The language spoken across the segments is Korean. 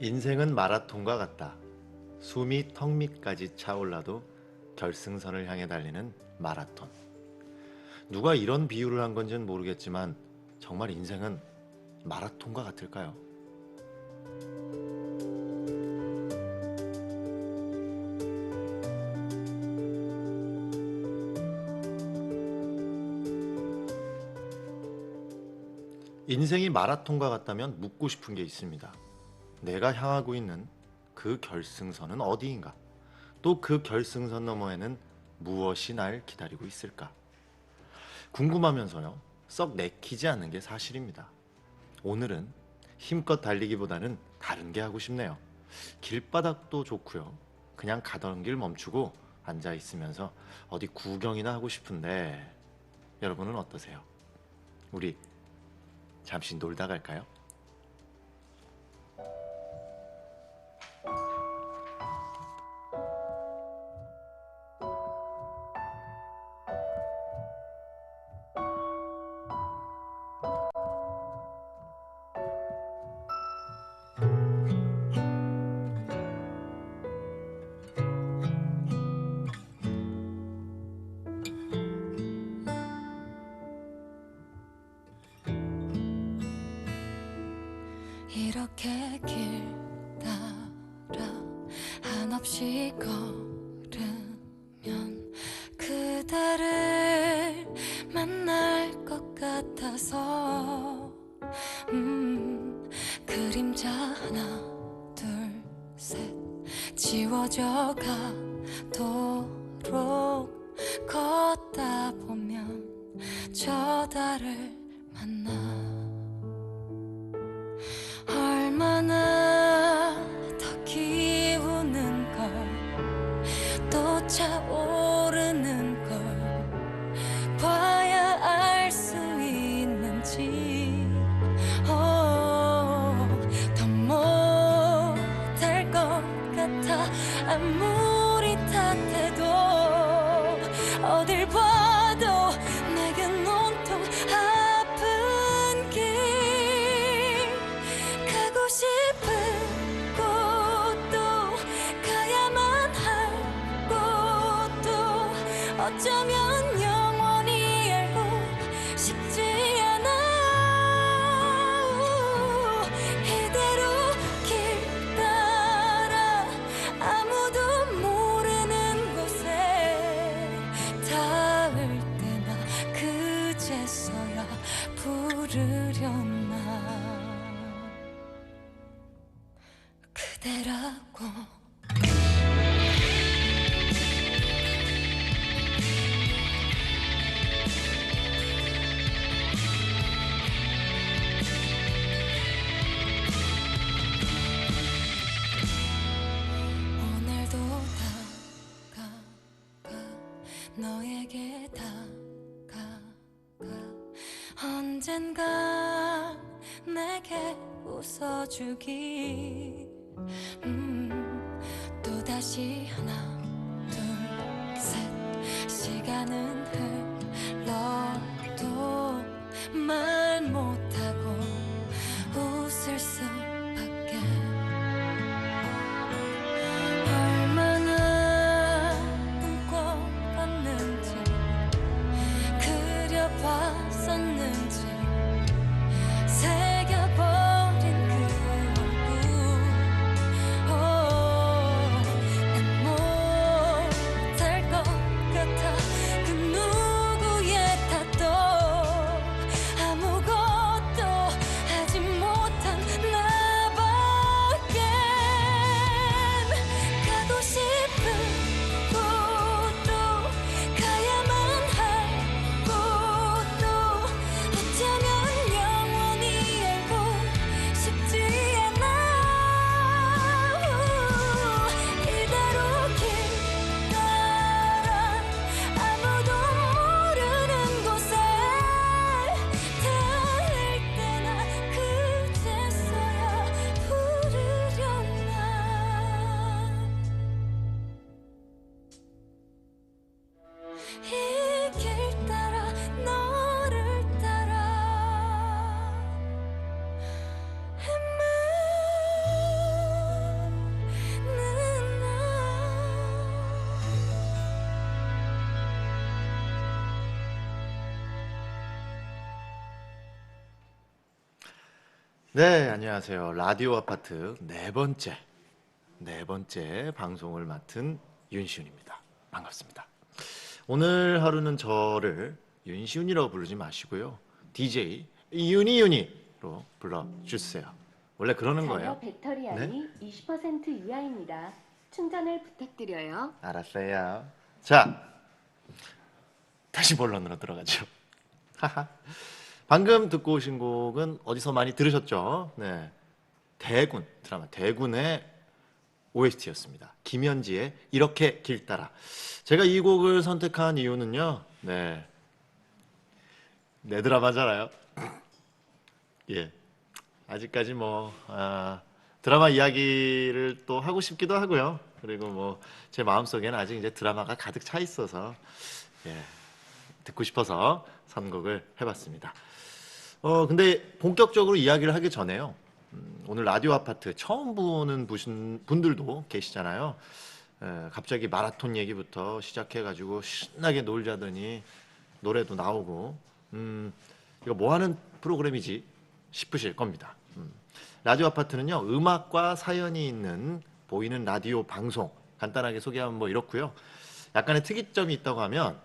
인생은 마라톤과 같다. 숨이 턱 밑까지 차올라도 결승선을 향해 달리는 마라톤. 누가 이런 비유를 한 건지는 모르겠지만 정말 인생은 마라톤과 같을까요? 인생이 마라톤과 같다면 묻고 싶은 게 있습니다. 내가 향하고 있는 그 결승선은 어디인가? 또 그 결승선 너머에는 무엇이 날 기다리고 있을까? 궁금하면서요, 썩 내키지 않는 게 사실입니다. 오늘은 힘껏 달리기보다는 다른 게 하고 싶네요. 길바닥도 좋고요. 그냥 가던 길 멈추고 앉아 있으면서 어디 구경이나 하고 싶은데 여러분은 어떠세요? 우리 잠시 놀다 갈까요? 이렇게 길 따라 한없이 걸으면 그대를 만날 것 같아서 그림자 하나 둘 셋 지워져 가도록 걷다 보면 저 달을 만나 얼마나 더 기우는 걸 또 차오르는 걸 봐야 알 수 있는지 더 못할 것 같아 아무리 탓해도 어딜 봐도 내겐 온통 아픈 길 가고 싶은 곳도 가야만 할 곳도 어쩌면 영원히 알고 싶지 않아 이대로 길 따라 아무도 모르는 곳에 닿을 때나 그제서야 부르려나 그대라고 오늘도 다가가 너에게 다가가 언젠가 내게 웃어주기 또다시 하나 둘 셋 시간은 흘러도 말 못하고 웃을 수밖에 얼마나 꿈꿔봤는지 그려봤었는지 새겨버린 그 얼굴 난 못할 것 같아 그 누구의 탓도 아무 네, 안녕하세요. 라디오 아파트 네 번째 방송을 맡은 윤시훈입니다. 반갑습니다. 오늘 하루는 저를 윤시훈이라고 부르지 마시고요. DJ 윤이윤이로 불러주세요. 원래 그러는 거예요. 자녀 네? 배터리안이 20% 이하입니다. 충전을 부탁드려요. 알았어요. 자, 다시 본론으로 들어가죠. 하하. 방금 듣고 오신 곡은 어디서 많이 들으셨죠? 네. 대군, 드라마 대군의 OST였습니다. 김현지의 이렇게 길 따라. 제가 이 곡을 선택한 이유는요. 네. 내 드라마잖아요. 예. 아직까지 드라마 이야기를 또 하고 싶기도 하고요. 그리고 뭐 제 마음속에는 아직 이제 드라마가 가득 차 있어서 예. 듣고 싶어서 선곡을 해봤습니다. 근데 본격적으로 이야기를 하기 전에요. 오늘 라디오 아파트 처음 보는 분들도 계시잖아요. 갑자기 마라톤 얘기부터 시작해가지고 신나게 놀자더니 노래도 나오고, 이거 뭐 하는 프로그램이지 싶으실 겁니다. 라디오 아파트는요, 음악과 사연이 있는 보이는 라디오 방송, 간단하게 소개하면 뭐 이렇고요. 약간의 특이점이 있다고 하면,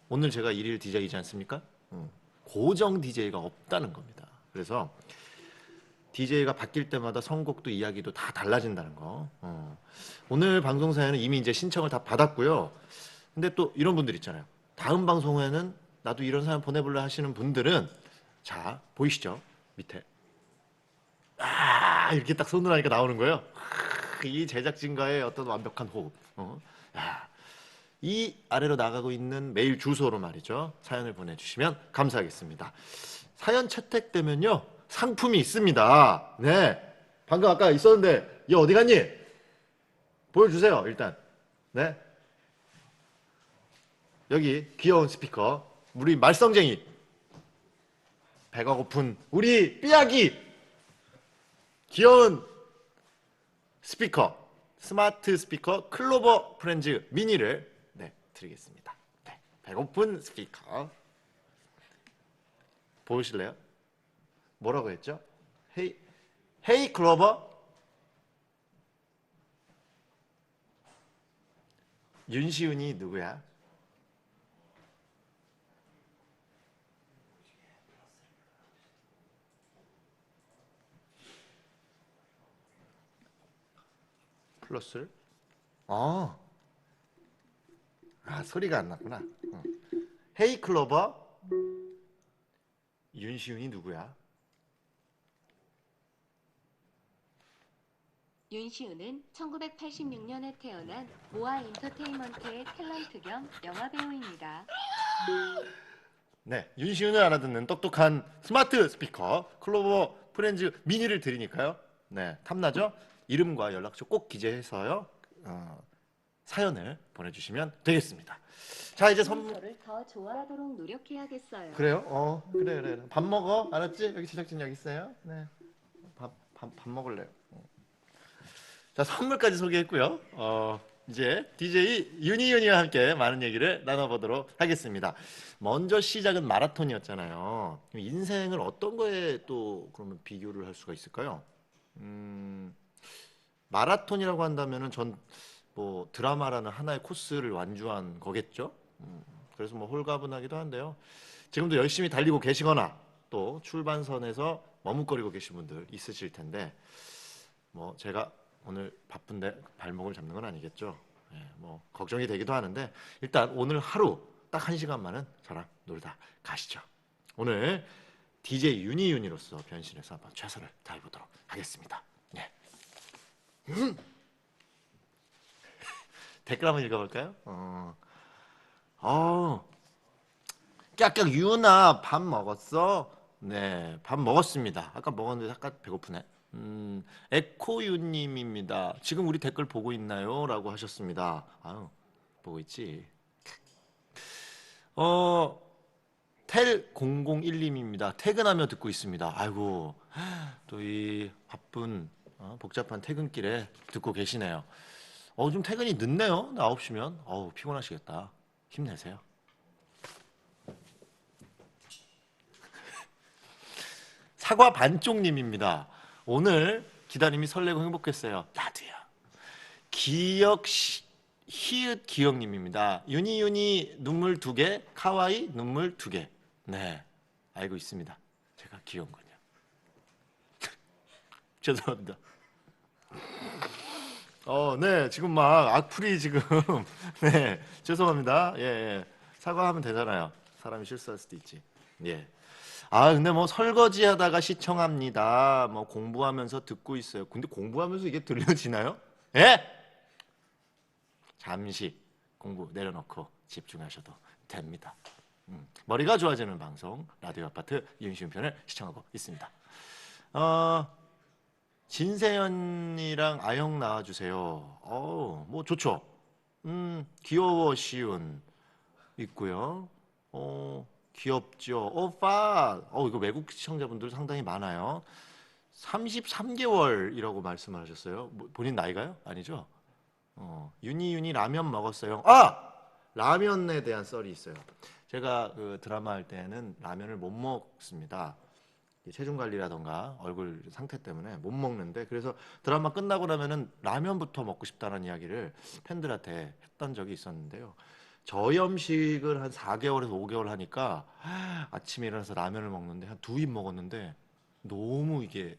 오늘 제가 일일 DJ이지 않습니까? 고정 DJ가 없다는 겁니다. 그래서 DJ가 바뀔 때마다 선곡도 이야기도 다 달라진다는 거. 오늘 방송 사연은 이미 이제 신청을 다 받았고요. 근데 또 이런 분들 있잖아요. 다음 방송에는 나도 이런 사연 보내볼래 하시는 분들은 자 보이시죠? 밑에 이렇게 딱 손을 하니까 나오는 거예요. 이 제작진과의 어떤 완벽한 호흡. 야, 이 아래로 나가고 있는 메일 주소로 말이죠. 사연을 보내주시면 감사하겠습니다. 사연 채택되면요. 상품이 있습니다. 네. 방금 아까 있었는데 얘 어디 갔니? 보여주세요. 일단. 네. 여기 귀여운 스피커. 우리 말썽쟁이. 배가 고픈 우리 삐약이. 귀여운 스피커. 스마트 스피커 클로버 프렌즈 미니를 드리겠습니다. 네, 배고픈 스피커 보이실래요? 뭐라고 했죠? 헤이 클로버 윤시윤이 누구야? 플러스를? 소리가 안 났구나. 헤이 클로버 윤시윤이 누구야? 윤시우는 1986년에 태어난 모아 엔터테인먼트의 탤런트 겸 영화배우입니다. 네, 윤시윤을 알아듣는 똑똑한 스마트 스피커 클로버 프렌즈 미니를 드리니까요. 네, 탐나죠? 이름과 연락처 꼭 기재해서요. 사연을 보내주시면 되겠습니다. 자, 이제 저를 더 좋아하도록 노력해야겠어요. 그래요? 그래. 밥 먹어. 알았지? 여기 제작진 여기 있어요. 네. 밥 먹을래요. 자, 선물까지 소개했고요. 이제 DJ 윤희윤이와 함께 많은 얘기를 나눠보도록 하겠습니다. 먼저 시작은 마라톤이었잖아요. 인생을 어떤 거에 또 그러면 비교를 할 수가 있을까요? 마라톤이라고 한다면은 전 뭐 드라마라는 하나의 코스를 완주한 거겠죠. 그래서 뭐 홀가분하기도 한데요. 지금도 열심히 달리고 계시거나 또 출발선에서 머뭇거리고 계신 분들 있으실 텐데 뭐 제가 오늘 바쁜데 발목을 잡는 건 아니겠죠. 뭐 걱정이 되기도 하는데 일단 오늘 하루 딱 1시간만은 저랑 놀다 가시죠. 오늘 DJ 윤희윤이로서 변신해서 한번 최선을 다해보도록 하겠습니다. 네. 댓글 한번 읽어볼까요? 깍깍 유나 밥 먹었어? 네, 밥 먹었습니다. 아까 먹었는데 아까 배고프네. 에코유님입니다. 지금 우리 댓글 보고 있나요? 라고 하셨습니다. 아유, 보고 있지. 텔001님입니다. 퇴근하며 듣고 있습니다. 아이고, 또 이 바쁜 복잡한 퇴근길에 듣고 계시네요. 좀 퇴근이 늦네요. 9시면. 피곤하시겠다. 힘내세요. 사과 반쪽님입니다. 오늘 기다림이 설레고 행복했어요. 나도요. 기억 히읗 기억님입니다. 유니 눈물 2개, 카와이 눈물 2개. 네, 알고 있습니다. 제가 귀여운 거냐. 죄송합니다. 네, 지금 막 악플이 지금 네, 죄송합니다. 예. 사과하면 되잖아요. 사람이 실수할 수도 있지. 예. 근데 뭐 설거지 하다가 시청합니다. 뭐 공부하면서 듣고 있어요. 근데 공부하면서 이게 들려지나요? 예? 잠시 공부 내려놓고 집중하셔도 됩니다. 머리가 좋아지는 방송 라디오 아파트 이윤신 편을 시청하고 있습니다. 진세연이랑 아영 나와주세요. 뭐 좋죠. 귀여워 시운 있고요. 귀엽죠. 오빠. 이거 외국 시청자분들 상당히 많아요. 33개월이라고 말씀을 하셨어요. 본인 나이가요? 아니죠? 유니 라면 먹었어요. 라면에 대한 썰이 있어요. 제가 그 드라마 할 때는 라면을 못 먹습니다. 체중 관리라던가 얼굴 상태 때문에 못 먹는데, 그래서 드라마 끝나고 나면은 라면부터 먹고 싶다는 이야기를 팬들한테 했던 적이 있었는데요. 저염식을 한 4개월에서 5개월 하니까 아침에 일어나서 라면을 먹는데 한 2입 먹었는데 너무 이게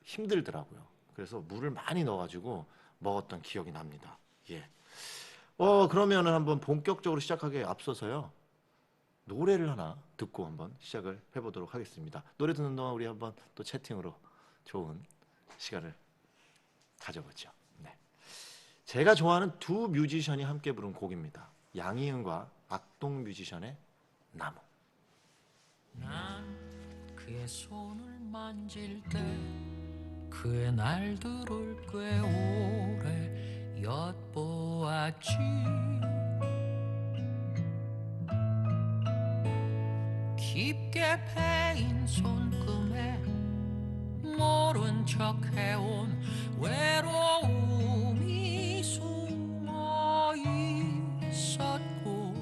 힘들더라고요. 그래서 물을 많이 넣어가지고 먹었던 기억이 납니다. 예. 그러면은 한번 본격적으로 시작하기에 앞서서요, 노래를 하나 듣고 한번 시작을 해보도록 하겠습니다. 노래 듣는 동안 우리 한번 또 채팅으로 좋은 시간을 가져보죠. 네. 제가 좋아하는 두 뮤지션이 함께 부른 곡입니다. 양희은과 악동 뮤지션의 나무. 난 그의 손을 만질 때 그의 날들을 꽤 오래 엿보았지. 깊게 패인 손금에 모른 척 해온 외로움이 숨어 있었고,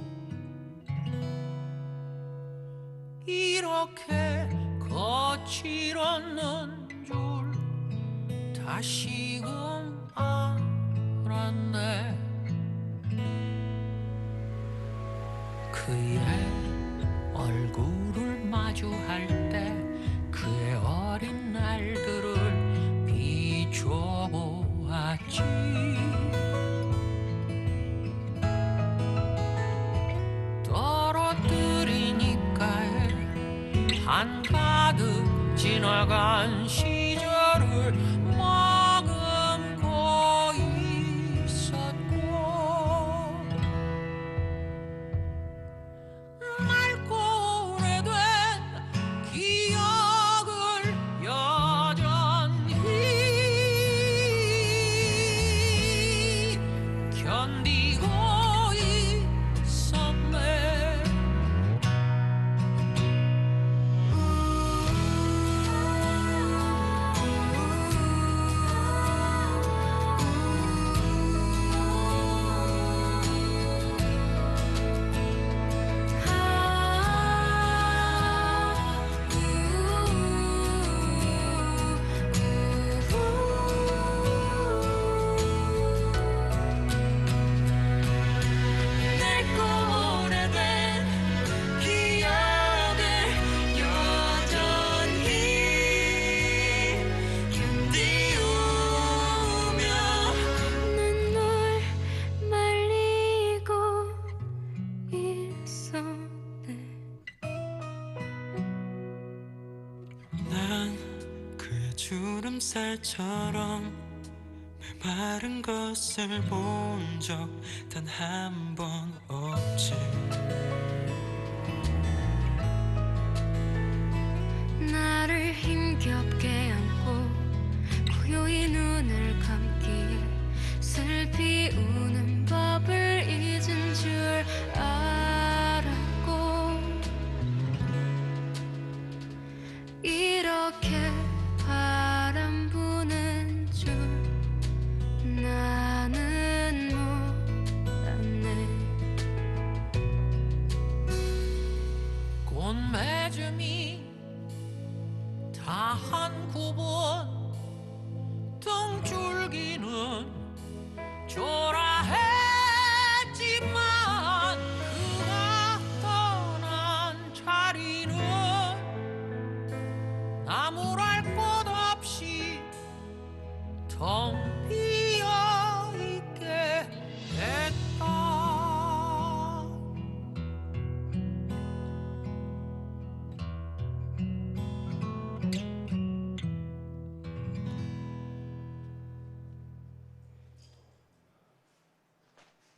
이렇게 거칠었는 줄 다시금 알았네. 그의 얼굴을 마주할 때 그의 어린 날들을 비춰보았지. 떨어뜨린 입가에 한가득 지나간 시절을 머금고 있었고, 맑고 오래된 기억을 여전히 견디고 있었네. 낡고 오래된 기억을 여전히 견디우며 눈물 말리고 있었네. 난 그의 주름살처럼 메마른 것을 본 적 단 한 번 없지. 나를 힘겹게 안고 고요히 눈을 감기에 슬피 우는 법을 잊은 줄 알았고, 이렇게 바람 부는 줄 나는 몰랐네. 꽃 맺음이 다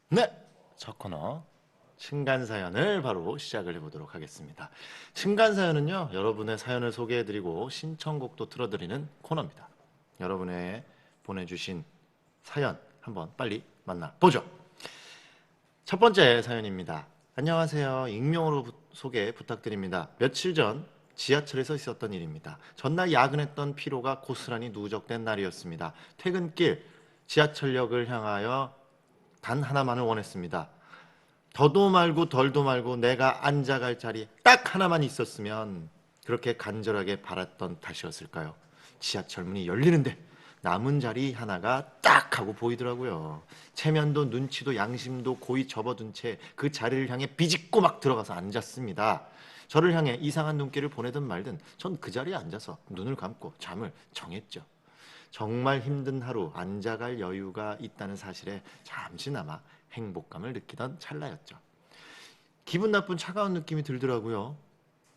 네, 첫 코너 층간 사연을 바로 시작을 해보도록 하겠습니다. 층간 사연은요, 여러분의 사연을 소개해드리고 신청곡도 틀어드리는 코너입니다. 여러분의 보내주신 사연 한번 빨리 만나보죠. 첫 번째 사연입니다. 안녕하세요. 익명으로 소개 부탁드립니다. 며칠 전 지하철에서 있었던 일입니다. 전날 야근했던 피로가 고스란히 누적된 날이었습니다. 퇴근길 지하철역을 향하여 단 하나만을 원했습니다. 더도 말고 덜도 말고 내가 앉아갈 자리 딱 하나만 있었으면, 그렇게 간절하게 바랐던 탓이었을까요? 지하철 문이 열리는데 남은 자리 하나가 딱 하고 보이더라고요. 체면도 눈치도 양심도 고이 접어둔 채 그 자리를 향해 비집고 막 들어가서 앉았습니다. 저를 향해 이상한 눈길을 보내든 말든 전 그 자리에 앉아서 눈을 감고 잠을 정했죠. 정말 힘든 하루 앉아갈 여유가 있다는 사실에 잠시나마 행복감을 느끼던 찰나였죠. 기분 나쁜 차가운 느낌이 들더라고요.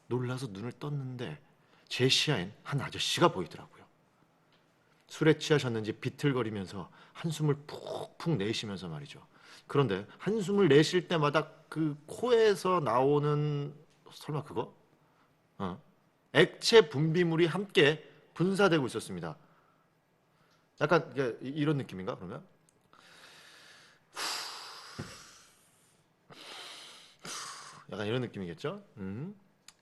놀라서 눈을 떴는데 제 시야엔 한 아저씨가 보이더라고요. 술에 취하셨는지 비틀거리면서 한숨을 푹푹 내쉬면서 말이죠. 그런데 한숨을 내쉴 때마다 그 코에서 나오는, 설마 그거? 액체 분비물이 함께 분사되고 있었습니다. 약간 이런 느낌인가 그러면? 약간 이런 느낌이겠죠?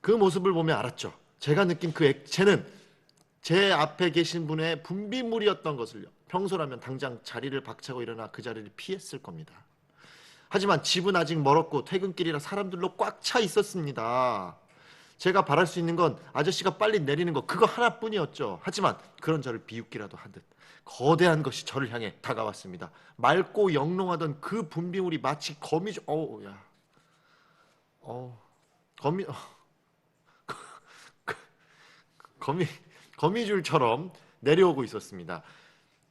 그 모습을 보며 알았죠. 제가 느낀 그 액체는 제 앞에 계신 분의 분비물이었던 것을요. 평소라면 당장 자리를 박차고 일어나 그 자리를 피했을 겁니다. 하지만 집은 아직 멀었고 퇴근길이라 사람들로 꽉 차 있었습니다. 제가 바랄 수 있는 건 아저씨가 빨리 내리는 거, 그거 하나뿐이었죠. 하지만 그런 저를 비웃기라도 하듯 거대한 것이 저를 향해 다가왔습니다. 맑고 영롱하던 그 분비물이 마치 거미줄, 거미줄처럼 내려오고 있었습니다.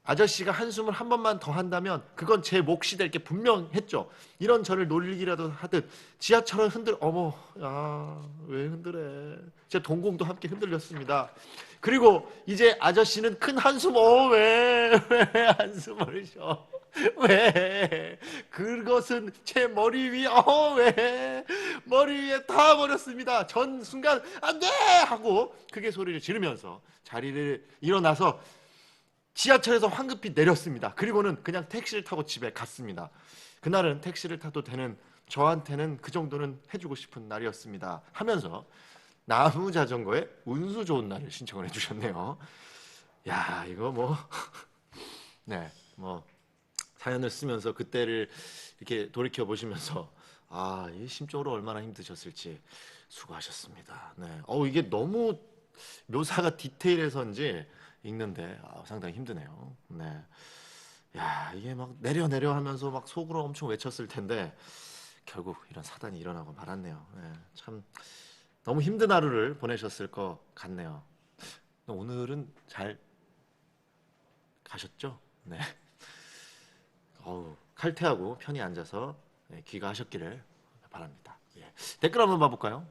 아저씨가 한숨을 한 번만 더 한다면 그건 제 몫이 될 게 분명했죠. 이런 저를 놀리기라도 하듯 지하철은 왜 흔들해. 제 동공도 함께 흔들렸습니다. 그리고 이제 아저씨는 큰 한숨, 왜 한숨을 쉬어? 왜? 그것은 제 머리 위, 왜? 머리 위에 닿아버렸습니다. 전 순간 안 돼! 하고 크게 소리를 지르면서 자리를 일어나서 지하철에서 황급히 내렸습니다. 그리고는 그냥 택시를 타고 집에 갔습니다. 그날은 택시를 타도 되는 저한테는 그 정도는 해주고 싶은 날이었습니다. 하면서 나무 자전거에 운수 좋은 날을 신청을 해주셨네요. 야, 이거 네, 사연을 쓰면서 그때를 이렇게 돌이켜 보시면서 이 심적으로 얼마나 힘드셨을지 수고하셨습니다. 네, 이게 너무 묘사가 디테일해서인지 읽는데 상당히 힘드네요. 네, 야, 이게 막 내려 하면서 막 속으로 엄청 외쳤을 텐데 결국 이런 사단이 일어나고 말았네요. 네, 참 너무 힘든 하루를 보내셨을 것 같네요. 오늘은 잘 가셨죠? 네. 칼퇴하고 편히 앉아서 귀가하셨기를 바랍니다. 예. 댓글 한번 봐볼까요?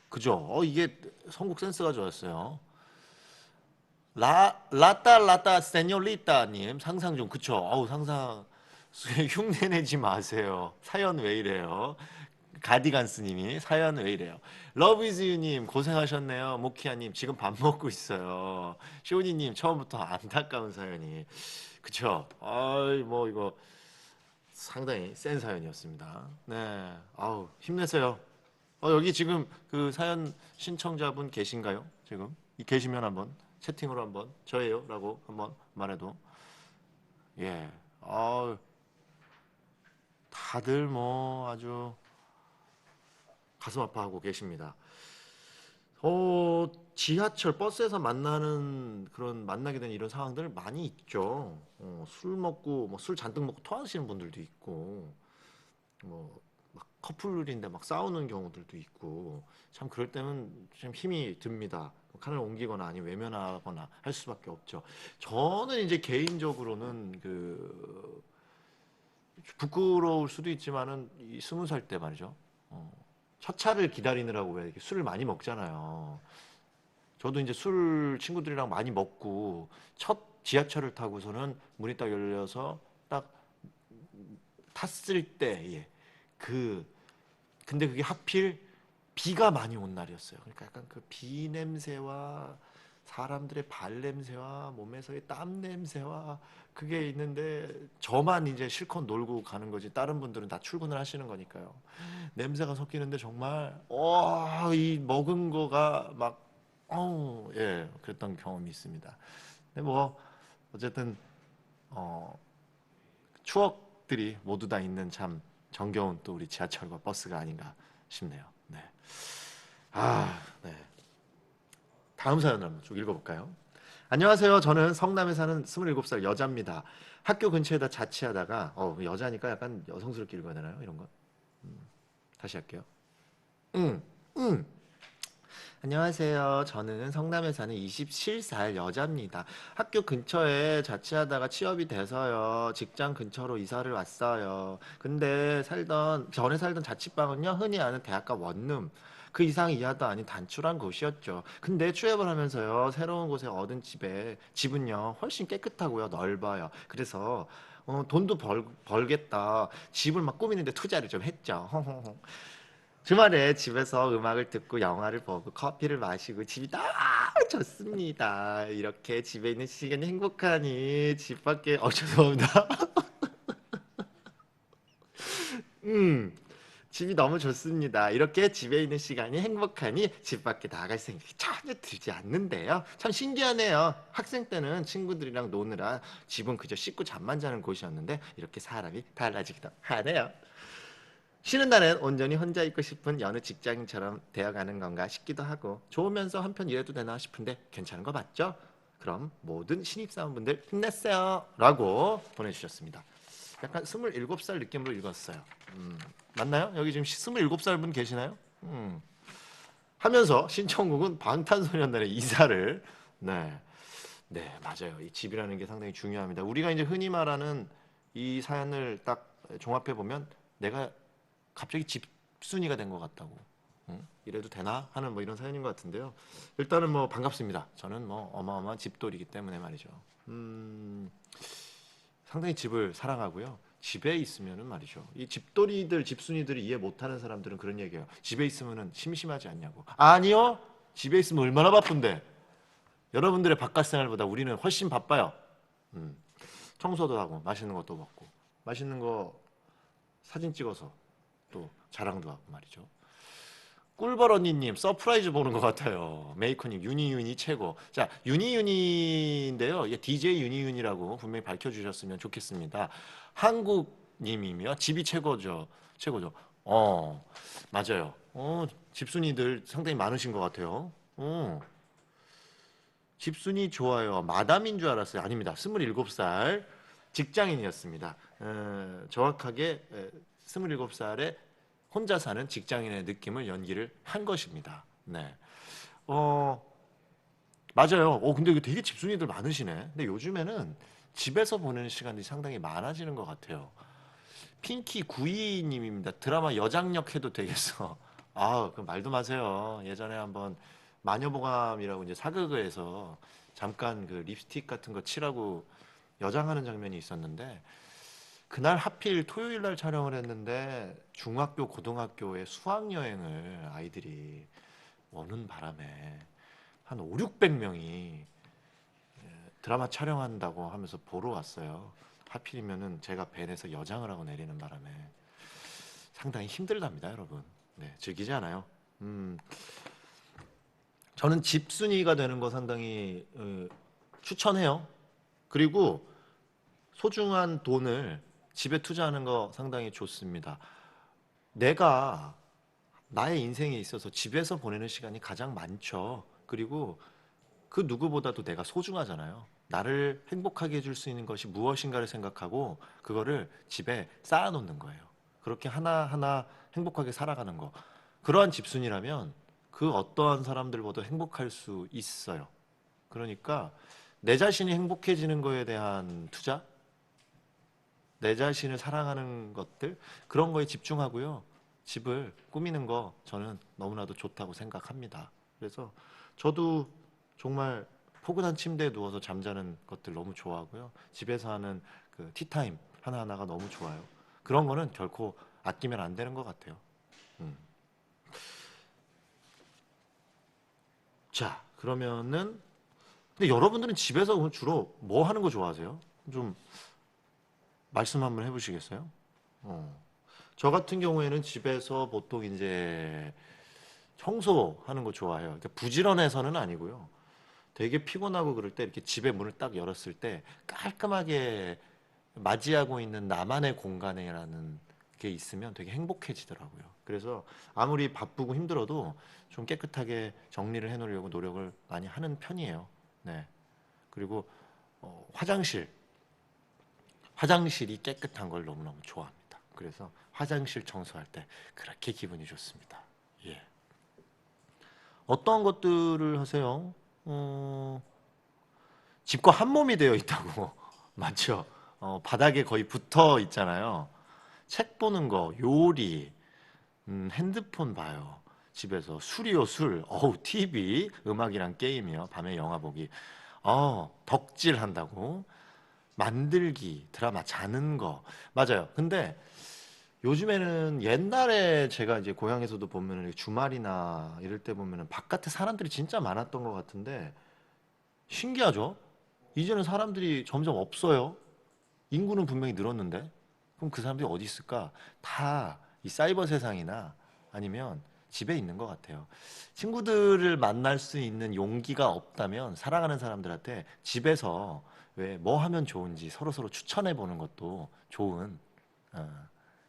그죠? 이게 선곡 센스가 좋았어요. 라따 세뇨리따님 상상 중, 그쵸? 상상 흉내내지 마세요. 사연 왜 이래요? 가디건스님이 사연 왜 이래요? 러브이즈유님 고생하셨네요. 모키아님 지금 밥 먹고 있어요. 쇼니님 처음부터 안타까운 사연이, 그쵸? 이거 상당히 센 사연이었습니다. 네, 힘내세요. 여기 지금 그 사연 신청자분 계신가요? 지금 계시면 한번 채팅으로 한번 저예요라고 한번 말해도, 예, 다들 아주 가슴 아파하고 계십니다. 지하철, 버스에서 만나게 된 이런 상황들 많이 있죠. 술 먹고 술 잔뜩 먹고 토하시는 분들도 있고, 막 커플인데 막 싸우는 경우들도 있고, 참 그럴 때는 좀 힘이 듭니다. 칸을 옮기거나 아니면 외면하거나 할 수밖에 없죠. 저는 이제 개인적으로는 부끄러울 수도 있지만은 이 20살 때 말이죠. 첫 차를 기다리느라고 왜 이렇게 술을 많이 먹잖아요. 저도 이제 술 친구들이랑 많이 먹고 첫 지하철을 타고서는 문이 딱 열려서 딱 탔을 때 근데 그게 하필 비가 많이 온 날이었어요. 그러니까 약간 그 비 냄새와 사람들의 발 냄새와 몸에서의 땀 냄새와 그게 있는데 저만 이제 실컷 놀고 가는 거지 다른 분들은 다 출근을 하시는 거니까요. 냄새가 섞이는데 정말 이 먹은 거가 막 예, 그랬던 경험이 있습니다. 근데 뭐 어쨌든 추억들이 모두 다 있는 참 정겨운 또 우리 지하철과 버스가 아닌가 싶네요. 네. 네. 다음 사연을 한번 쭉 읽어볼까요? 안녕하세요. 저는 성남에 사는 27살 여자입니다. 학교 근처에다 자취하다가 여자니까 약간 여성스럽게 읽어야 되나요? 이런 거. 다시 할게요. 응, 응. 안녕하세요. 저는 성남에 사는 27살 여자입니다. 학교 근처에 자취하다가 취업이 돼서요. 직장 근처로 이사를 왔어요. 근데 전에 살던 자취방은요. 흔히 아는 대학가 원룸. 그 이상 이하도 아닌 단출한 곳이었죠. 근데 취업을 하면서요. 새로운 곳에 얻은 집은요. 훨씬 깨끗하고요. 넓어요. 그래서 돈도 벌겠다. 집을 막 꾸미는데 투자를 좀 했죠. 주말에 집에서 음악을 듣고 영화를 보고 커피를 마시고 집이 너무 좋습니다. 이렇게 집에 있는 시간이 행복하니 집 밖에 죄송합니다. 집이 너무 좋습니다. 이렇게 집에 있는 시간이 행복하니 집 밖에 나갈 생각이 전혀 들지 않는데요. 참 신기하네요. 학생 때는 친구들이랑 노느라 집은 그저 씻고 잠만 자는 곳이었는데 이렇게 사람이 달라지기도 하네요. 쉬는 날엔 온전히 혼자 있고 싶은 여느 직장인처럼 되어가는 건가 싶기도 하고 좋으면서 한편 이래도 되나 싶은데 괜찮은 거 맞죠? 그럼 모든 신입사원분들 힘내세요 라고 보내주셨습니다. 약간 27살 느낌으로 읽었어요. 맞나요? 여기 지금 27살 분 계시나요? 하면서 신청곡은 방탄소년단의 이사를 네 맞아요. 이 집이라는 게 상당히 중요합니다. 우리가 이제 흔히 말하는 이 사연을 딱 종합해 보면 내가 갑자기 집순이가 된 것 같다고 이래도 되나 하는 뭐 이런 사연인 것 같은데요. 일단은 뭐 반갑습니다. 저는 뭐 어마어마한 집돌이기 때문에 말이죠. 상당히 집을 사랑하고요. 집에 있으면은 말이죠. 이 집돌이들, 집순이들이 이해 못하는 사람들은 그런 얘기해요. 집에 있으면은 심심하지 않냐고. 아니요. 집에 있으면 얼마나 바쁜데. 여러분들의 바깥 생활보다 우리는 훨씬 바빠요. 청소도 하고 맛있는 것도 먹고 맛있는 거 사진 찍어서 또 자랑도 하고 말이죠. 꿀벌언니님 서프라이즈 보는 것 같아요. 메이커님 유니유니 최고. 자 유니유니인데요. DJ 유니유니라고 분명히 밝혀주셨으면 좋겠습니다. 한국님이며 집이 최고죠. 최고죠. 맞아요. 집순이들 상당히 많으신 것 같아요. 집순이 좋아요. 마담인 줄 알았어요. 아닙니다. 27살 직장인이었습니다. 정확하게 27살에 혼자 사는 직장인의 느낌을 연기를 한 것입니다. 네. 맞아요. 근데 이거 되게 집순이들 많으시네. 근데 요즘에는 집에서 보내는 시간이 상당히 많아지는 것 같아요. 핑키 92님입니다. 드라마 여장역 해도 되겠어. 그 말도 마세요. 예전에 한번 마녀보감이라고 이제 사극에서 잠깐 그 립스틱 같은 거 칠하고 여장하는 장면이 있었는데 그날 하필 토요일 날 촬영을 했는데 중학교, 고등학교에 수학여행을 아이들이 오는 바람에 한 5, 600명이 드라마 촬영한다고 하면서 보러 왔어요. 하필이면은 제가 밴에서 여장을 하고 내리는 바람에 상당히 힘들답니다, 여러분. 네, 즐기지 않아요. 저는 집순이가 되는 거 상당히 추천해요. 그리고 소중한 돈을 집에 투자하는 거 상당히 좋습니다. 내가 나의 인생에 있어서 집에서 보내는 시간이 가장 많죠. 그리고 그 누구보다도 내가 소중하잖아요. 나를 행복하게 해줄 수 있는 것이 무엇인가를 생각하고 그거를 집에 쌓아놓는 거예요. 그렇게 하나하나 행복하게 살아가는 거. 그러한 집순이라면 그 어떠한 사람들보다 행복할 수 있어요. 그러니까 내 자신이 행복해지는 거에 대한 투자, 내 자신을 사랑하는 것들 그런 거에 집중하고요. 집을 꾸미는 거 저는 너무나도 좋다고 생각합니다. 그래서 저도 정말 포근한 침대에 누워서 잠자는 것들 너무 좋아하고요. 집에서 하는 그 티타임 하나하나가 너무 좋아요. 그런 거는 결코 아끼면 안 되는 것 같아요. 자, 그러면은 근데 여러분들은 집에서 그럼 주로 뭐 하는 거 좋아하세요? 좀 말씀 한번 해보시겠어요? 저 같은 경우에는 집에서 보통 이제 청소하는 거 좋아해요. 그러니까 부지런해서는 아니고요. 되게 피곤하고 그럴 때 이렇게 집에 문을 딱 열었을 때 깔끔하게 맞이하고 있는 나만의 공간이라는 게 있으면 되게 행복해지더라고요. 그래서 아무리 바쁘고 힘들어도 좀 깨끗하게 정리를 해놓으려고 노력을 많이 하는 편이에요. 네. 그리고 화장실이 깨끗한 걸 너무너무 좋아합니다. 그래서 화장실 청소할 때 그렇게 기분이 좋습니다. 예. 어떤 것들을 하세요? 집과 한 몸이 되어 있다고 맞죠? 바닥에 거의 붙어 있잖아요. 책 보는 거, 요리, 핸드폰 봐요. 집에서 술이요 술, TV, 음악이랑 게임이요. 밤에 영화 보기, 덕질 한다고, 만들기, 드라마 자는 거 맞아요. 근데 요즘에는 옛날에 제가 이제 고향에서도 보면은 주말이나 이럴 때 보면은 바깥에 사람들이 진짜 많았던 것 같은데 신기하죠? 이제는 사람들이 점점 없어요. 인구는 분명히 늘었는데 그럼 그 사람들이 어디 있을까? 다 이 사이버 세상이나 아니면 집에 있는 것 같아요. 친구들을 만날 수 있는 용기가 없다면 사랑하는 사람들한테 집에서 왜 뭐 하면 좋은지 서로서로 추천해 보는 것도 좋은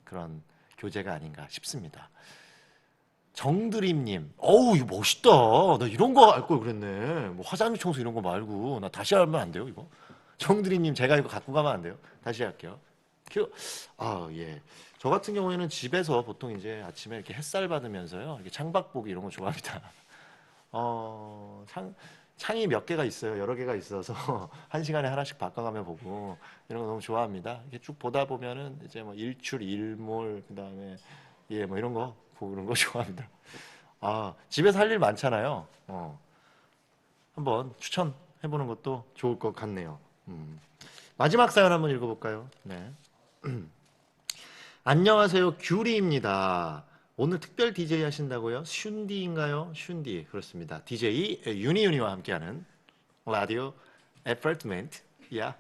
그런 교재가 아닌가 싶습니다. 정드림님, 어우 이거 멋있다. 나 이런 거 할 걸 그랬네. 뭐 화장실 청소 이런 거 말고 나 다시 하면 안 돼요 이거? 정드림님 제가 이거 갖고 가면 안 돼요? 다시 할게요. 예. 저 같은 경우에는 집에서 보통 이제 아침에 이렇게 햇살 받으면서요. 이렇게 창밖 보기 이런 거 좋아합니다. 창이 몇 개가 있어요. 여러 개가 있어서 한 시간에 하나씩 바꿔가며 보고 이런 거 너무 좋아합니다. 이렇게 쭉 보다 보면은 이제 뭐 일출, 일몰, 그다음에 뭐 이런 거 보는 거 좋아합니다. 집에서 할 일 많잖아요. 한번 추천해보는 것도 좋을 것 같네요. 마지막 사연 한번 읽어볼까요? 네. 안녕하세요, 귤이입니다. 오늘 특별 DJ 하신다고요? 슌디인가요? 슌디 그렇습니다. DJ 유니유니와 함께하는 라디오 애파트먼트 야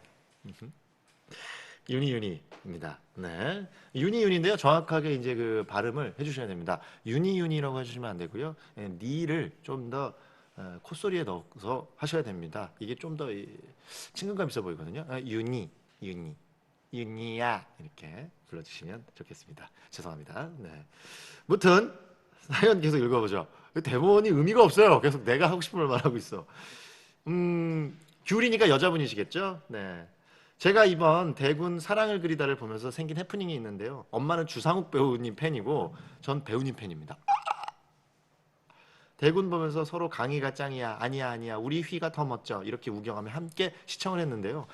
유니유니입니다. 네, 유니유니인데요. 정확하게 이제 그 발음을 해주셔야 됩니다. 유니유니라고 해주시면 안 되고요. 니를 좀 더 콧소리에 넣어서 하셔야 됩니다. 이게 좀 더 친근감 있어 보이거든요. 유니야 이렇게 불러주시면 좋겠습니다. 죄송합니다. 네. 무튼 사연 계속 읽어보죠. 대본이 의미가 없어요. 계속 내가 하고 싶은 말만 하고 있어. 귤이니까 여자분이시겠죠? 네. 제가 이번 대군 사랑을 그리다를 보면서 생긴 해프닝이 있는데요. 엄마는 주상욱 배우님 팬이고 전 배우님 팬입니다. 대군 보면서 서로 강희가 짱이야, 아니야 우리 휘가 더 멋져 이렇게 우경하며 함께 시청을 했는데요.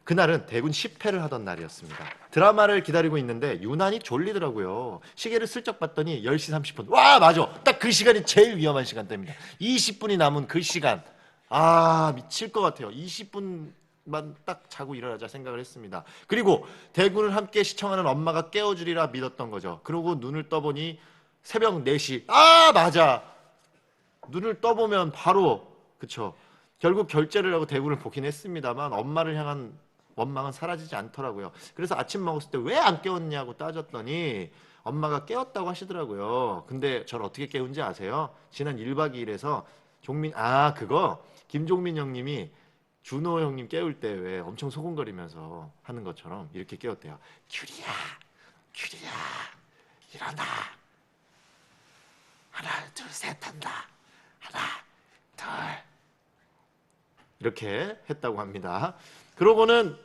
그날은 대군 10회를 하던 날이었습니다. 드라마를 기다리고 있는데 유난히 졸리더라고요. 시계를 슬쩍 봤더니 10시 30분. 와, 맞아. 딱 그 시간이 제일 위험한 시간대입니다. 20분이 남은 그 시간. 미칠 것 같아요. 20분만 딱 자고 일어나자 생각을 했습니다. 그리고 대군을 함께 시청하는 엄마가 깨워주리라 믿었던 거죠. 그러고 눈을 떠보니 새벽 4시. 맞아. 눈을 떠보면 바로, 그쵸. 결국 결제를 하고 대군을 보긴 했습니다만 엄마를 향한 원망은 사라지지 않더라고요. 그래서 아침 먹었을 때 왜 안 깨웠냐고 따졌더니 엄마가 깨웠다고 하시더라고요. 근데 저를 어떻게 깨운지 아세요? 지난 1박 2일에서 그거 김종민 형님이 준호 형님 깨울 때 왜 엄청 소곤거리면서 하는 것처럼 이렇게 깨웠대요. 귤이야 일어나. 하나 둘 셋 한다. 하나 둘 이렇게 했다고 합니다. 그러고는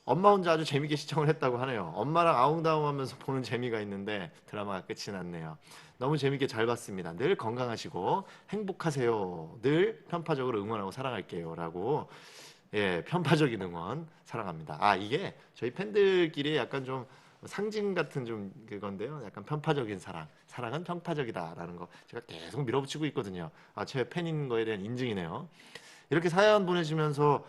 엄마 혼자 아주 재밌게 시청을 했다고 하네요. 엄마랑 아웅다웅하면서 보는 재미가 있는데 드라마가 끝이 났네요. 너무 재밌게 잘 봤습니다. 늘 건강하시고 행복하세요. 늘 편파적으로 응원하고 사랑할게요 라고. 편파적인 응원 사랑합니다. 이게 저희 팬들끼리 약간 좀 상징 같은 좀 그건데요. 약간 편파적인 사랑은 편파적이다라는 거 제가 계속 밀어붙이고 있거든요. 제 팬인 거에 대한 인증이네요. 이렇게 사연 보내시면서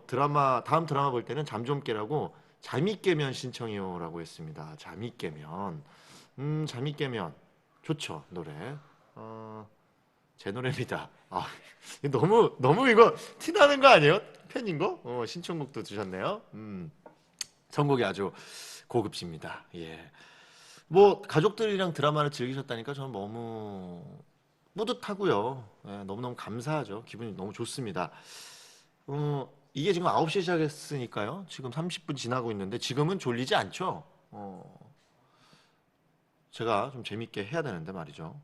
드라마 다음 드라마 볼 때는 잠 좀 깨라고 잠이 깨면 신청이요라고 했습니다. 잠이 깨면 잠이 깨면 좋죠 노래. 제 노래입니다. 아, 너무 이거 티 나는 거 아니에요? 팬인 거? 신청곡도 주셨네요. 선곡이 아주 고급집니다. 예. 뭐 가족들이랑 드라마를 즐기셨다니까 저는 너무 뿌듯하고요. 예, 너무너무 감사하죠. 기분이 너무 좋습니다. 이게 지금 9시에 시작했으니까요. 지금 30분 지나고 있는데 지금은 졸리지 않죠? 제가 좀 재밌게 해야 되는데 말이죠.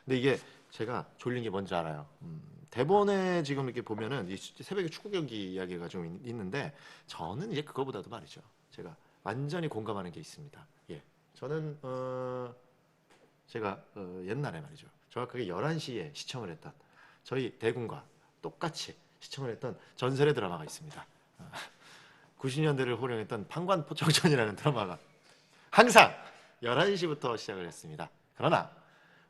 근데 이게 제가 졸린 게 뭔지 알아요. 대본에 지금 이렇게 보면은 이 새벽에 축구 경기 이야기가 좀 있는데 저는 이제 그거보다도 말이죠. 제가 완전히 공감하는 게 있습니다. 예. 저는 제가 옛날에 말이죠. 정확하게 11시에 시청을 했던 저희 대군과 똑같이 시청을 했던 전설의 드라마가 있습니다. 90년대를 호령했던 판관포청천이라는 드라마가 항상 11시부터 시작을 했습니다. 그러나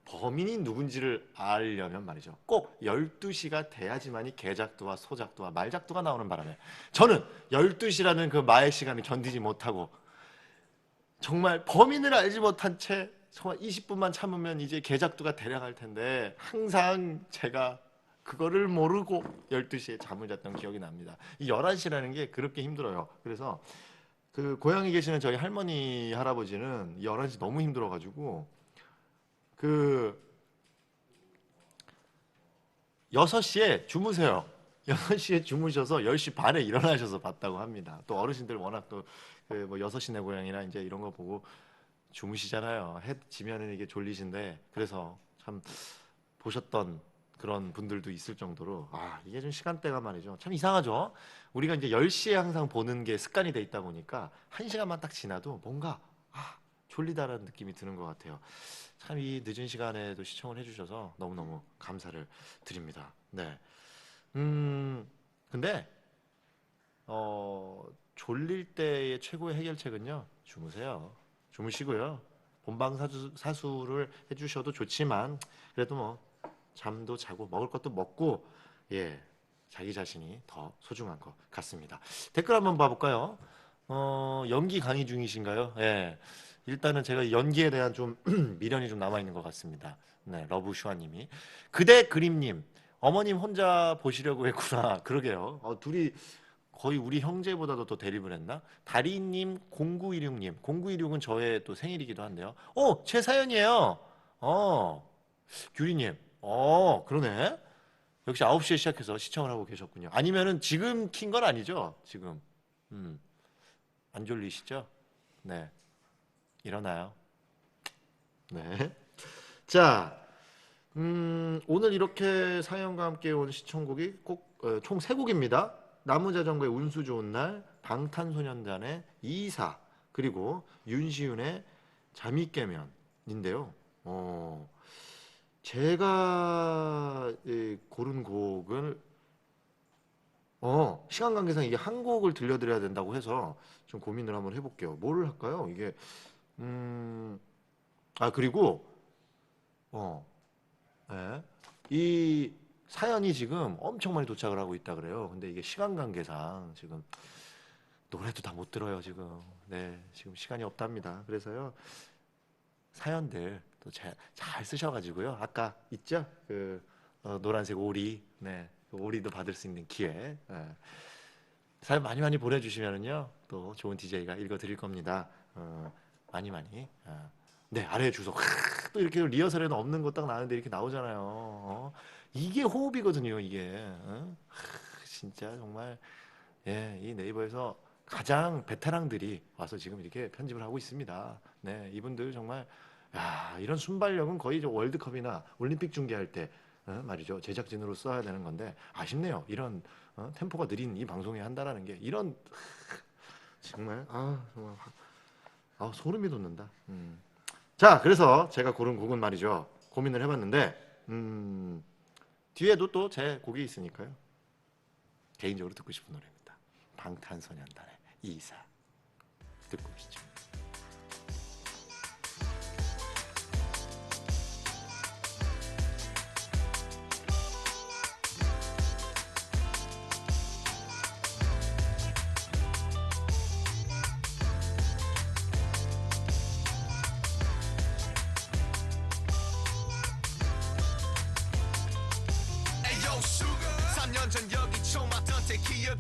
범인이 누군지를 알려면 말이죠. 꼭 12시가 돼야지만이 개작두와 소작두와 말작두가 나오는 바람에 저는 12시라는 그 마의 시간을 견디지 못하고 정말 범인을 알지 못한 채 정말 20분만 참으면 이제 개작두가 대략할 텐데 항상 제가 그거를 모르고 12시에 잠을 잤던 기억이 납니다. 이 11시라는 게 그렇게 힘들어요. 그래서 그 고향에 계시는 저희 할머니 할아버지는 11시 너무 힘들어가지고 그 6시에 주무세요. 6시에 주무셔서 10시 반에 일어나셔서 봤다고 합니다. 또 어르신들 워낙 또 그 뭐 6시 내 고향이나 이제 이런 거 보고 주무시잖아요. 해 지면은 이게 졸리신데 그래서 참 보셨던 그런 분들도 있을 정도로 이게 좀 시간대가 말이죠. 참 이상하죠. 우리가 이제 10시에 항상 보는 게 습관이 돼 있다 보니까 1시간만 딱 지나도 뭔가 졸리다라는 느낌이 드는 것 같아요. 참 이 늦은 시간에도 시청을 해주셔서 너무너무 감사를 드립니다. 네. 근데 졸릴 때의 최고의 해결책은요. 주무세요. 주무시고요. 본방사수를 해주셔도 좋지만 그래도 뭐 잠도 자고 먹을 것도 먹고 자기 자신이 더 소중한 것 같습니다. 댓글 한번 봐볼까요? 연기 강의 중이신가요? 예. 일단은 제가 연기에 대한 좀 미련이 좀 남아 있는 것 같습니다. 네, 러브슈아님이 그대 그림님 어머님 혼자 보시려고 했구나. 그러게요. 둘이 거의 우리 형제보다도 더 대립을 했나? 다리님 0916님 0916은 저의 또 생일이기도 한데요. 제 사연이에요. 규리님 그러네. 역시 9시에 시작해서 시청을 하고 계셨군요. 아니면은 지금 킨 건 아니죠? 지금 안 졸리시죠? 네. 일어나요. 네. 자, 오늘 이렇게 사연과 함께 온 시청곡이 꼭 총 3곡입니다. 나무자전거의 운수 좋은 날, 방탄소년단의 이사, 그리고 윤시윤의 잠이 깨면인데요. 제가 고른 곡을 시간 관계상 이게 한 곡을 들려드려야 된다고 해서 좀 고민을 한번 해볼게요. 뭐를 할까요? 이게 그리고 이 사연이 지금 엄청 많이 도착을 하고 있다 그래요. 근데 이게 시간 관계상 지금 노래도 다 못 들어요 지금. 네, 지금 시간이 없답니다. 그래서요 사연들 또 잘 쓰셔가지고요. 아까 있죠? 그 노란색 오리, 네, 그 오리도 받을 수 있는 기회. 사연 많이 보내주시면은요 또 좋은 DJ가 읽어드릴 겁니다. 많이 네, 아래 주소. 또 이렇게 리허설에는 없는 거 딱 나오는데 이렇게 나오잖아요. 이게 호흡이거든요, 이게. 진짜 정말 이 네이버에서 가장 베테랑들이 와서 지금 이렇게 편집을 하고 있습니다. 네, 이분들 정말 이런 순발력은 거의 저 월드컵이나 올림픽 중계할 때 말이죠. 제작진으로 써야 되는 건데 아쉽네요. 이런 템포가 느린 이 방송에 한다라는 게 이런 정말 정말 소름이 돋는다. 자, 그래서 제가 고른 곡은 말이죠. 고민을 해봤는데 뒤에도 또 제 곡이 있으니까요. 개인적으로 듣고 싶은 노래입니다. 방탄소년단의 이사 듣고 오시죠.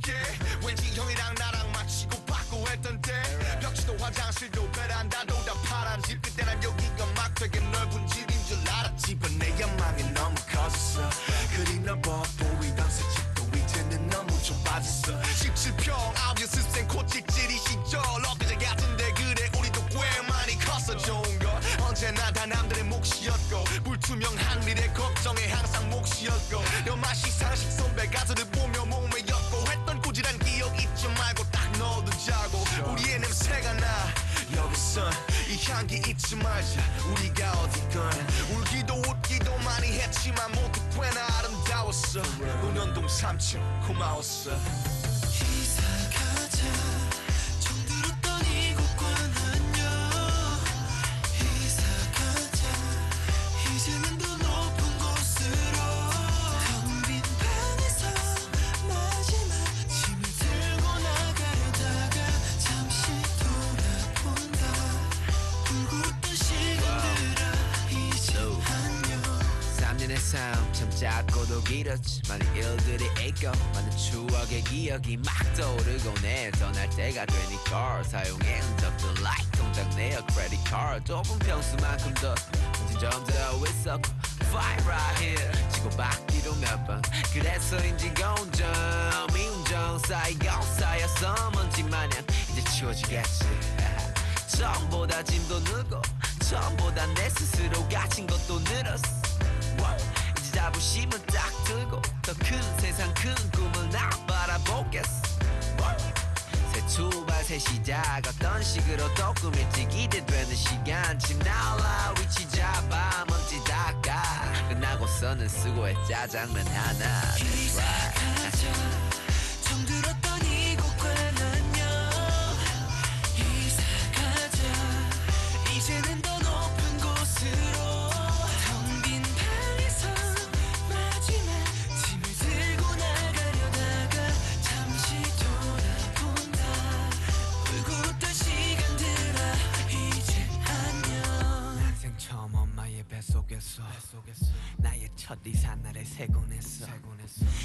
yeah. 왠지 형이랑 나랑 맞히고 받고 했던 때 벽지도 화장실도 베란다도 다 파란 집 그때 난 여기가 막 되게 넓은 집인 줄 알았지 but 내 야망이 너무 컸어 그리 넓어 보이던 새 집도 이제는 너무 좁아졌어 17평 아홉 연습생 코찍질이 시절 엊그제 같은데 그래 우리도 꽤 많이 컸어 좋은 걸 언제나 다 남들의 몫이었고 불투명한 미래 걱정에 항상 몫이었고 너만 시상식 선배 가수를 보며 목매였고 했던 꾸지란 기억 잊지 말고 딱 넣어두자고 우리의 냄새가 나 여기선 이 향기 잊지 말자 우리가 어디건 울기도 웃기도 많이 했지만 모두 꽤나 아름다웠어 논현동 3층 고마웠어 이사 가자 정들었던 이곳과 안녕 이사 가자 이제는 더 높은 곳으로 텅 빈 방에서 마지막 짐을 들고 나가려다가 잠시 돌아본다 울고 웃던 시간들아 이제 안녕 3년의 삶 참 짧고도 길었지 많은 일들이 있고 많은 추억의 기억이 막 떠오르곤 해 떠날 때가 되니까 사용해 흔적들 like 통장 내역 credit card 좁은 평수만큼 더 점점 있었고 fight right here 치고받기로 몇 번 그래서인지 운전 미운전 쌓이고 쌓여서 먼지 마냥 이제 치워지겠지 처음보다 짐도 늘고 처음보다 내 스스로 가진 것도 늘었어 이제 자부심은 딱 들고 더 큰 세상 큰 꿈을 나 바라보겠어 새 출발 새 시작 어떤 식으로 또 꾸밀지 기대되는 시간 집 나올라 위치 잡아 먼지 닦아 끝나고서는 수고해 짜장면 하나 That's right 정들었던 이곳과 안녕 이사 가자 이제는 더 높은 곳으로 텅 빈 방에서 마지막 짐을 들고 나가려다가 잠시 돌아본다 울고 웃던 시간들아 이제 안녕 난생 처음 엄마의 뱃속에서 나의 첫 이사 날에 세곤 했어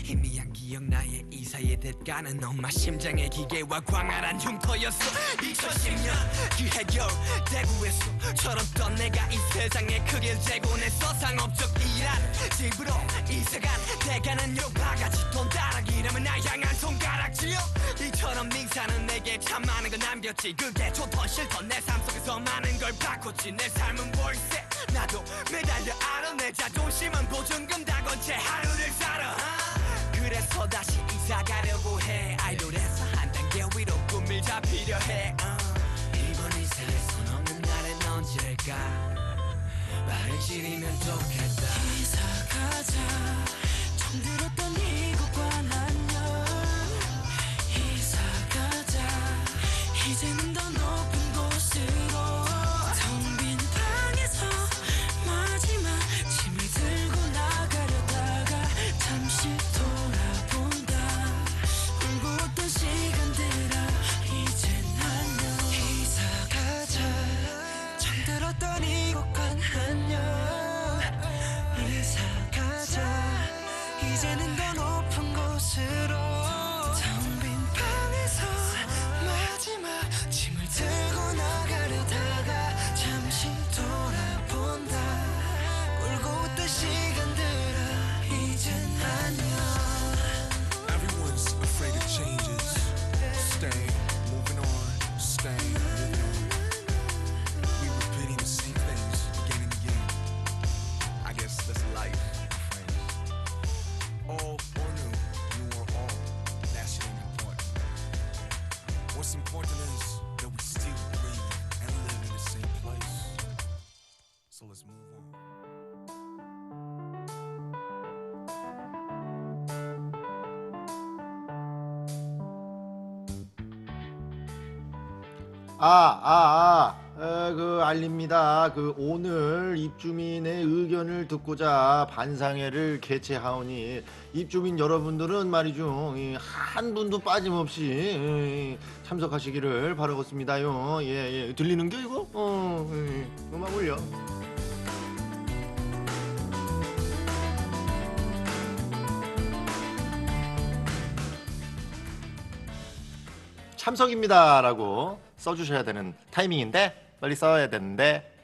희미한 기억 나의 이사의 대가는 엄마 심장의 기계와 광활한 흉터였어 2010년 그 해결 대구에서 철없던 내가 이 세상에 크길 재곤 했어 상업적 일한 집으로 이사간 대가는 요 바가지 돈 따라기라면 나 향한 손가락질 이처럼 닝사는 내게 참 많은 걸 남겼지 그게 좋던 싫던 내 삶 속에서 많은 걸 바꿨지 내 삶은 월세 나도 매달려 알아 내 자존심은 보증금 다 건 채 하루를 살아 그래서 다시 이사 가려고 해 아이돌에서 한 단계 위로 꿈을 잡히려 해 이번 이사에 손 없는 날엔 언제일까 말을 지르면 좋겠다 이사 가자 정들었던 이곳과 안녕 이사 가자 이제는 더 높은 곳으로 텅 빈 방에서 마지막 짐을 들고 나가려다가 잠시 돌아본다 울고 웃던 시간들아 이젠 안녕 이사 가자 잠들었던 이곳과 안녕 이사 가자 이제는 더 높은 곳으로 텅 빈 방에서 마지막 짐을 들고 나가려다가 잠시 돌아본다 울고 웃던 시간들아 이젠 안녕 Everyone's afraid of changes Stay, moving on, stay, moving on We repeating the same things again and again I guess that's life, friends Old or new or old That shit ain't important What's important is that we still breathe and live in the same place So let's move on 알립니다. 오늘 입주민의 의견을 듣고자 반상회를 개최하오니 입주민 여러분들은 말이죠. 한 분도 빠짐없이 참석하시기를 바라겠습니다요. 예. 들리는 게 이거? 음악 올려. 참석입니다라고 써주셔야 되는 타이밍인데 빨리 써야 되는데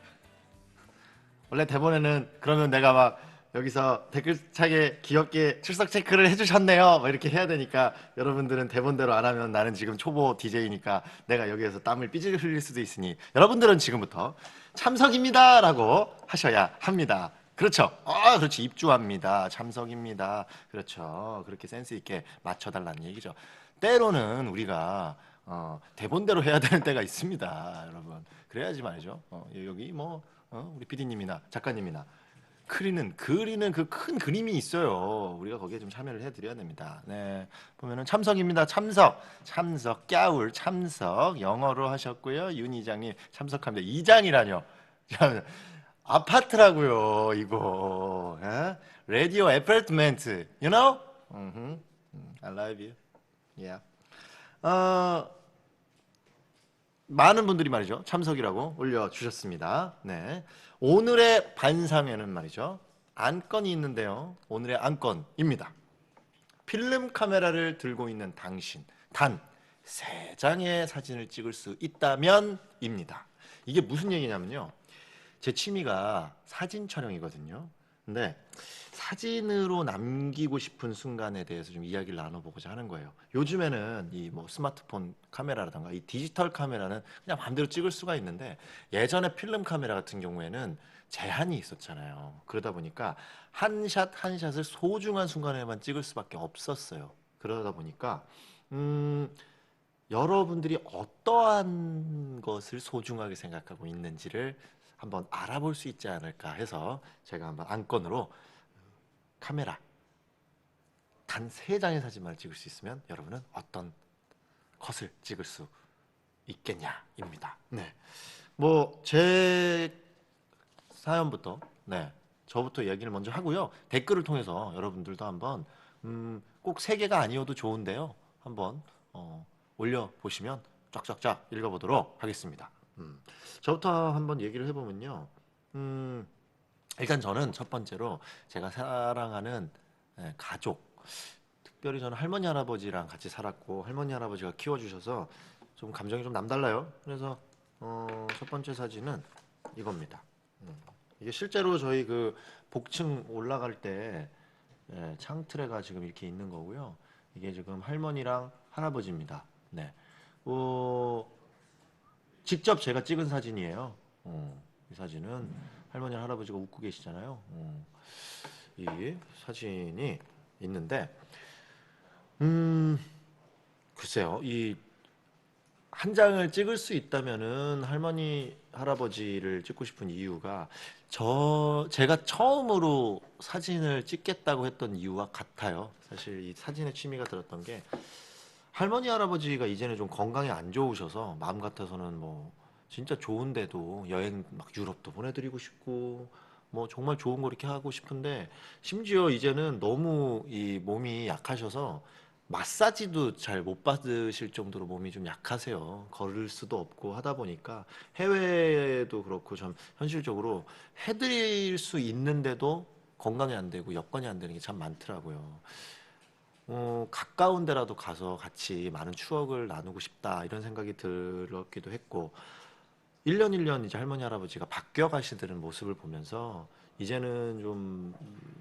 원래 대본에는 그러면 내가 막 여기서 댓글창에 귀엽게 출석 체크를 해주셨네요 막 이렇게 해야 되니까 여러분들은 대본대로 안 하면 나는 지금 초보 DJ니까 내가 여기에서 땀을 삐질 흘릴 수도 있으니 여러분들은 지금부터 참석입니다라고 하셔야 합니다. 그렇죠. 그렇지. 입주합니다. 참석입니다. 그렇죠. 그렇게 센스 있게 맞춰달라는 얘기죠. 때로는 우리가 대본대로 해야 되는 때가 있습니다, 여러분. 그래야지 말이죠. 여기 뭐 우리 PD님이나 작가님이나 그리는 그 큰 그림이 있어요. 우리가 거기에 좀 참여를 해드려야 됩니다. 네, 보면은 참석입니다. 참석, 깨울 참석 영어로 하셨고요. 윤 이장님 참석합니다. 이장이라뇨. 아파트라고요, 이거. 라디오 애파트멘트, you know? I love you. Yeah. 많은 분들이 말이죠 참석이라고 올려주셨습니다. 네, 오늘의 반상회는 말이죠 안건이 있는데요. 오늘의 안건입니다. 필름 카메라를 들고 있는 당신 단 3장의 사진을 찍을 수 있다면입니다. 이게 무슨 얘기냐면요, 제 취미가 사진 촬영이거든요. 근데 사진으로 남기고 싶은 순간에 대해서 좀 이야기를 나눠보고자 하는 거예요. 요즘에는 이 뭐 스마트폰 카메라라든가 이 디지털 카메라는 그냥 마음대로 찍을 수가 있는데 예전에 필름 카메라 같은 경우에는 제한이 있었잖아요. 그러다 보니까 한 샷 한 샷을 소중한 순간에만 찍을 수밖에 없었어요. 그러다 보니까 여러분들이 어떠한 것을 소중하게 생각하고 있는지를 한번 알아볼 수 있지 않을까 해서 제가 한번 안건으로 카메라 단 3장의 사진만 찍을 수 있으면 여러분은 어떤 컷을 찍을 수 있겠냐입니다. 네, 뭐 제 사연부터 저부터 이야기를 먼저 하고요. 댓글을 통해서 여러분들도 한번 꼭 3개가 아니어도 좋은데요. 한번 올려보시면 쫙쫙쫙 읽어보도록 하겠습니다. 저부터 한번 얘기를 해보면요. 일단 저는 첫 번째로 제가 사랑하는 가족, 특별히 저는 할머니 할아버지랑 같이 살았고 할머니 할아버지가 키워주셔서 좀 감정이 좀 남달라요. 그래서 첫 번째 사진은 이겁니다. 이게 실제로 저희 그 복층 올라갈 때 창틀에가 지금 이렇게 있는 거고요. 이게 지금 할머니랑 할아버지입니다. 네, 직접 제가 찍은 사진이에요. 이 사진은 할머니 할아버지가 웃고 계시잖아요. 이 사진이 있는데 글쎄요, 이 한 장을 찍을 수 있다면은 할머니 할아버지를 찍고 싶은 이유가 제가 처음으로 사진을 찍겠다고 했던 이유와 같아요. 사실 이 사진에 취미가 들었던 게 할머니 할아버지가 이제는 좀 건강이 안 좋으셔서 마음 같아서는 뭐 진짜 좋은데도 여행 막 유럽도 보내드리고 싶고 뭐 정말 좋은 거 이렇게 하고 싶은데 심지어 이제는 너무 이 몸이 약하셔서 마사지도 잘 못 받으실 정도로 몸이 좀 약하세요. 걸을 수도 없고 하다 보니까 해외도 그렇고 좀 현실적으로 해드릴 수 있는데도 건강이 안 되고 여건이 안 되는 게 참 많더라고요. 가까운 데라도 가서 같이 많은 추억을 나누고 싶다 이런 생각이 들었기도 했고 1년 1년 이제 할머니 할아버지가 바뀌어 가시는 모습을 보면서 이제는 좀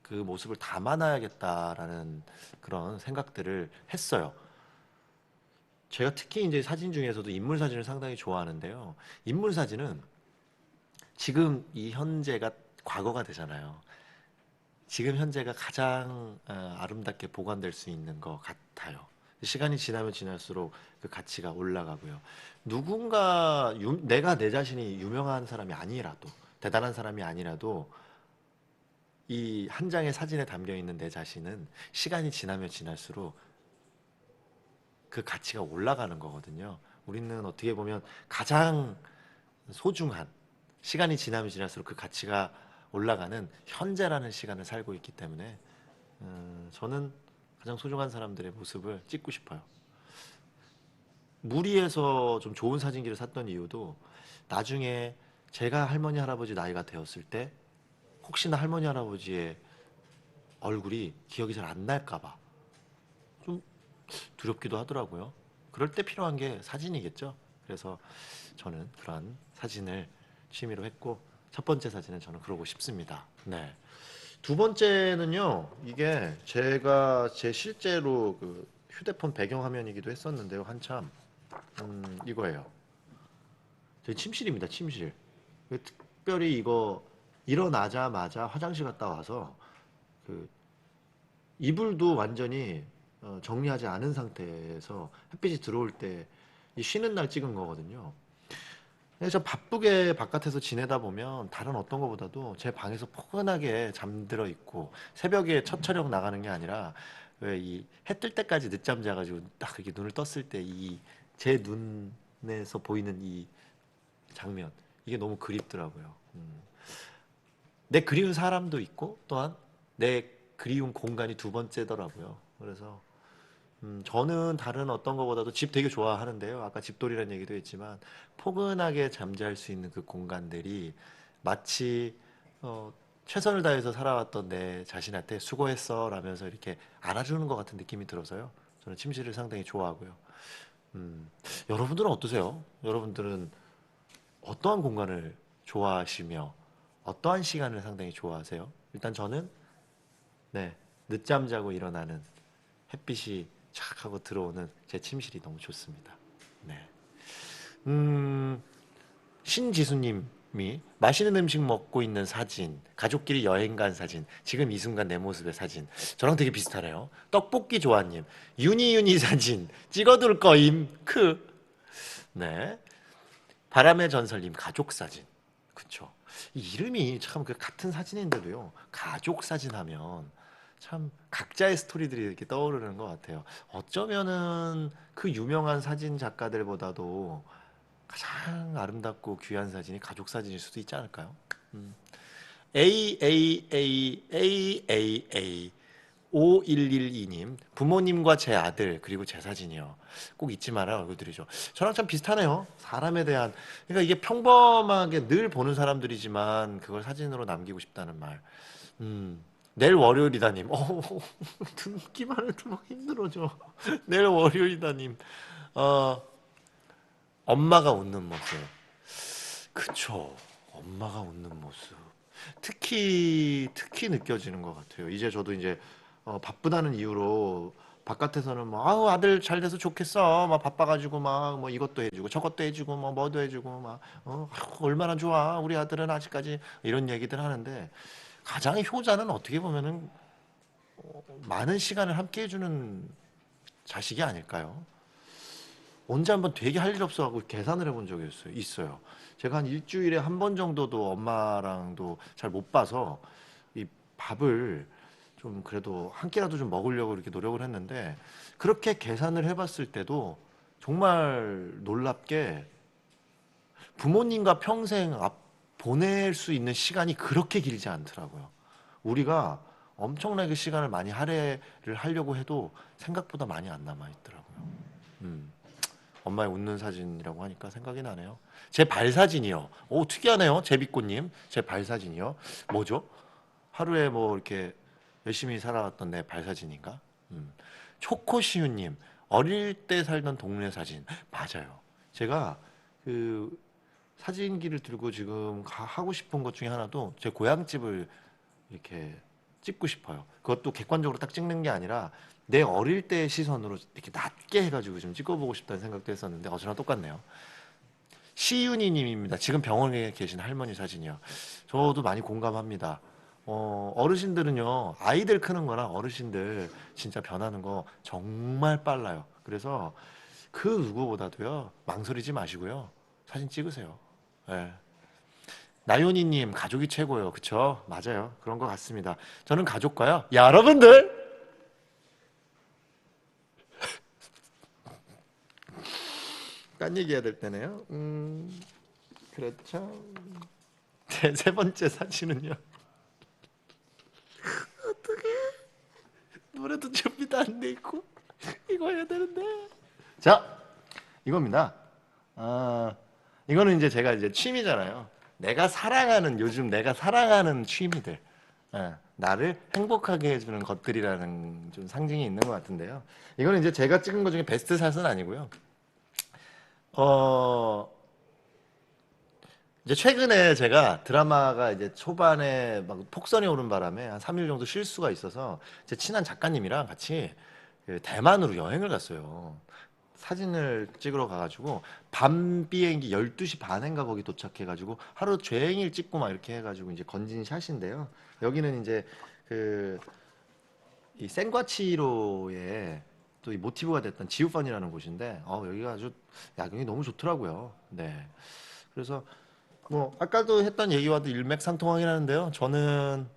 그 모습을 담아놔야겠다라는 그런 생각들을 했어요. 제가 특히 이제 사진 중에서도 인물 사진을 상당히 좋아하는데요. 인물 사진은 지금 이 현재가 과거가 되잖아요. 지금 현재가 가장 아름답게 보관될 수 있는 것 같아요. 시간이 지나면 지날수록 그 가치가 올라가고요. 누군가 내가 내 자신이 유명한 사람이 아니라도 대단한 사람이 아니라도 이 한 장의 사진에 담겨 있는 내 자신은 시간이 지나면 지날수록 그 가치가 올라가는 거거든요. 우리는 어떻게 보면 가장 소중한 시간이 지나면 지날수록 그 가치가 올라가는 현재라는 시간을 살고 있기 때문에 저는 가장 소중한 사람들의 모습을 찍고 싶어요. 무리해서 좀 좋은 사진기를 샀던 이유도 나중에 제가 할머니 할아버지 나이가 되었을 때 혹시나 할머니 할아버지의 얼굴이 기억이 잘 안 날까 봐 좀 두렵기도 하더라고요. 그럴 때 필요한 게 사진이겠죠. 그래서 저는 그런 사진을 취미로 했고 첫 번째 사진은 저는 그러고 싶습니다. 네. 두 번째는요. 이게 제가 제 실제로 그 휴대폰 배경화면이기도 했었는데요. 한참 이거예요. 저희 침실입니다. 침실. 특별히 이거 일어나자마자 화장실 갔다 와서 그 이불도 완전히 정리하지 않은 상태에서 햇빛이 들어올 때 이 쉬는 날 찍은 거거든요. 그래서 바쁘게 바깥에서 지내다 보면 다른 어떤 것보다도 제 방에서 포근하게 잠들어 있고 새벽에 첫 촬영 나가는 게 아니라 왜 이 해 뜰 때까지 늦잠 자가지고 딱 이렇게 눈을 떴을 때 이 제 눈에서 보이는 이 장면 이게 너무 그립더라고요. 내 그리운 사람도 있고 또한 내 그리운 공간이 두 번째더라고요. 그래서 저는 다른 어떤 것보다도 집 되게 좋아하는데요. 아까 집돌이라는 얘기도 했지만 포근하게 잠잘 수 있는 그 공간들이 마치 최선을 다해서 살아왔던 내 자신한테 수고했어 라면서 이렇게 안아주는 것 같은 느낌이 들어서요. 저는 침실을 상당히 좋아하고요. 여러분들은 어떠세요? 여러분들은 어떠한 공간을 좋아하시며 어떠한 시간을 상당히 좋아하세요? 일단 저는 네, 늦잠 자고 일어나는 햇빛이 촥 하고 들어오는 제 침실이 너무 좋습니다. 네. 신지수님이 맛있는 음식 먹고 있는 사진, 가족끼리 여행 간 사진, 지금 이 순간 내 모습의 사진, 저랑 되게 비슷하네요. 떡볶이 조아님, 유니유니 사진 찍어둘 거임. 네. 바람의 전설님, 가족 사진. 그쵸. 이 이름이 참 그 같은 사진인데도요. 가족 사진 하면 참 각자의 스토리들이 이렇게 떠오르는 것 같아요. 어쩌면은 그 유명한 사진 작가들보다도 가장 아름답고 귀한 사진이 가족 사진일 수도 있지 않을까요? AAAAAA 5112님 부모님과 제 아들 그리고 제 사진이요. 꼭 잊지 말아요 얼굴들이죠. 저랑 참 비슷하네요. 사람에 대한 그러니까 이게 평범하게 늘 보는 사람들이지만 그걸 사진으로 남기고 싶다는 말. 내일 월요일이다님. 듣기만 해도 막 힘들어져. 내일 월요일이다님. 엄마가 웃는 모습. 그쵸. 엄마가 웃는 모습. 특히 느껴지는 것 같아요. 이제 저도 이제 바쁘다는 이유로 바깥에서는 뭐 아우 아들 잘 돼서 좋겠어 막 바빠가지고 막 뭐 이것도 해주고 저것도 해주고 뭐 뭐도 해주고 막 얼마나 좋아 우리 아들은 아직까지 이런 얘기들 하는데 가장의 효자는 어떻게 보면은 많은 시간을 함께 해주는 자식이 아닐까요? 언제 한번 되게 할 일 없어 하고 계산을 해본 적이 있어요. 제가 한 일주일에 한 번 정도도 엄마랑도 잘 못 봐서 이 밥을 좀 그래도 한 끼라도 좀 먹으려고 이렇게 노력을 했는데 그렇게 계산을 해봤을 때도 정말 놀랍게 부모님과 평생 보낼 수 있는 시간이 그렇게 길지 않더라고요. 우리가 엄청나게 시간을 많이 할애를 하려고 해도 생각보다 많이 안 남아 있더라고요. 엄마의 웃는 사진이라고 하니까 생각이 나네요. 제 발 사진이요. 오 특이하네요. 제비꽃님 제 발 사진이요. 뭐죠? 하루에 뭐 이렇게 열심히 살아왔던 내 발 사진인가? 초코시우님 어릴 때 살던 동네 사진. 맞아요. 제가 그 사진기를 들고 지금 하고 싶은 것 중에 하나도 제 고향집을 이렇게 찍고 싶어요. 그것도 객관적으로 딱 찍는 게 아니라 내 어릴 때의 시선으로 이렇게 낮게 해가지고 좀 찍어보고 싶다는 생각도 했었는데 저랑 똑같네요. 시윤이 님입니다. 지금 병원에 계신 할머니 사진이요. 저도 많이 공감합니다. 어르신들은요 아이들 크는 거랑 어르신들 진짜 변하는 거 정말 빨라요. 그래서 그 누구보다도요 망설이지 마시고요 사진 찍으세요. 네. 나연이님 가족이 최고요. 그쵸? 맞아요. 그런 것 같습니다. 저는 가족과요 여러분들 딴 얘기해야 될 때네요. 그렇죠. 세 번째 사진은요. 어떡해. 노래도 준비도 안 돼 있고 이거 해야 되는데. 자, 이겁니다. 이거는 이제 제가 이제 취미잖아요. 요즘 내가 사랑하는 취미들. 나를 행복하게 해주는 것들이라는 좀 상징이 있는 것 같은데요. 이거는 이제 제가 찍은 것 중에 베스트 샷은 아니고요. 어, 이제 최근에 제가 드라마가 이제 초반에 막 폭선이 오는 바람에 한 3일 정도 쉴 수가 있어서 제 친한 작가님이랑 같이 그 대만으로 여행을 갔어요. 사진을 찍으러 가가지고 밤 비행기 12시 반인가 거기 도착해가지고 하루 종일 찍고 막 이렇게 해가지고 이제 건진 샷인데요. 여기는 이제 그 이 센과치로의 또 이 모티브가 됐던 지우펀이라는 곳인데 여기가 아주 야경이 너무 좋더라고요. 네. 그래서 뭐 아까도 했던 얘기와도 일맥상통하긴 하는데요. 저는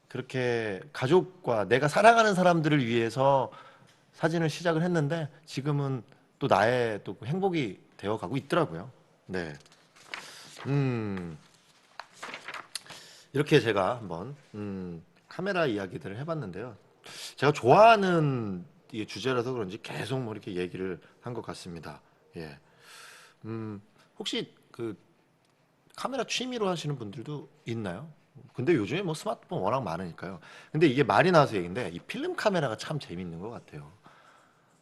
그렇게 가족과 내가 사랑하는 사람들을 위해서 사진을 시작을 했는데 지금은 또 나의 또 행복이 되어 가고 있더라고요. 네. 이렇게 제가 한번 카메라 이야기들을 해봤는데요. 제가 좋아하는 이 주제라서 그런지 계속 뭐 이렇게 얘기를 한 것 같습니다. 예. 혹시 그 카메라 취미로 하시는 분들도 있나요? 근데 요즘에 뭐 스마트폰 워낙 많으니까요. 근데 이게 말이 나와서 얘기인데 이 필름 카메라가 참 재밌는 것 같아요.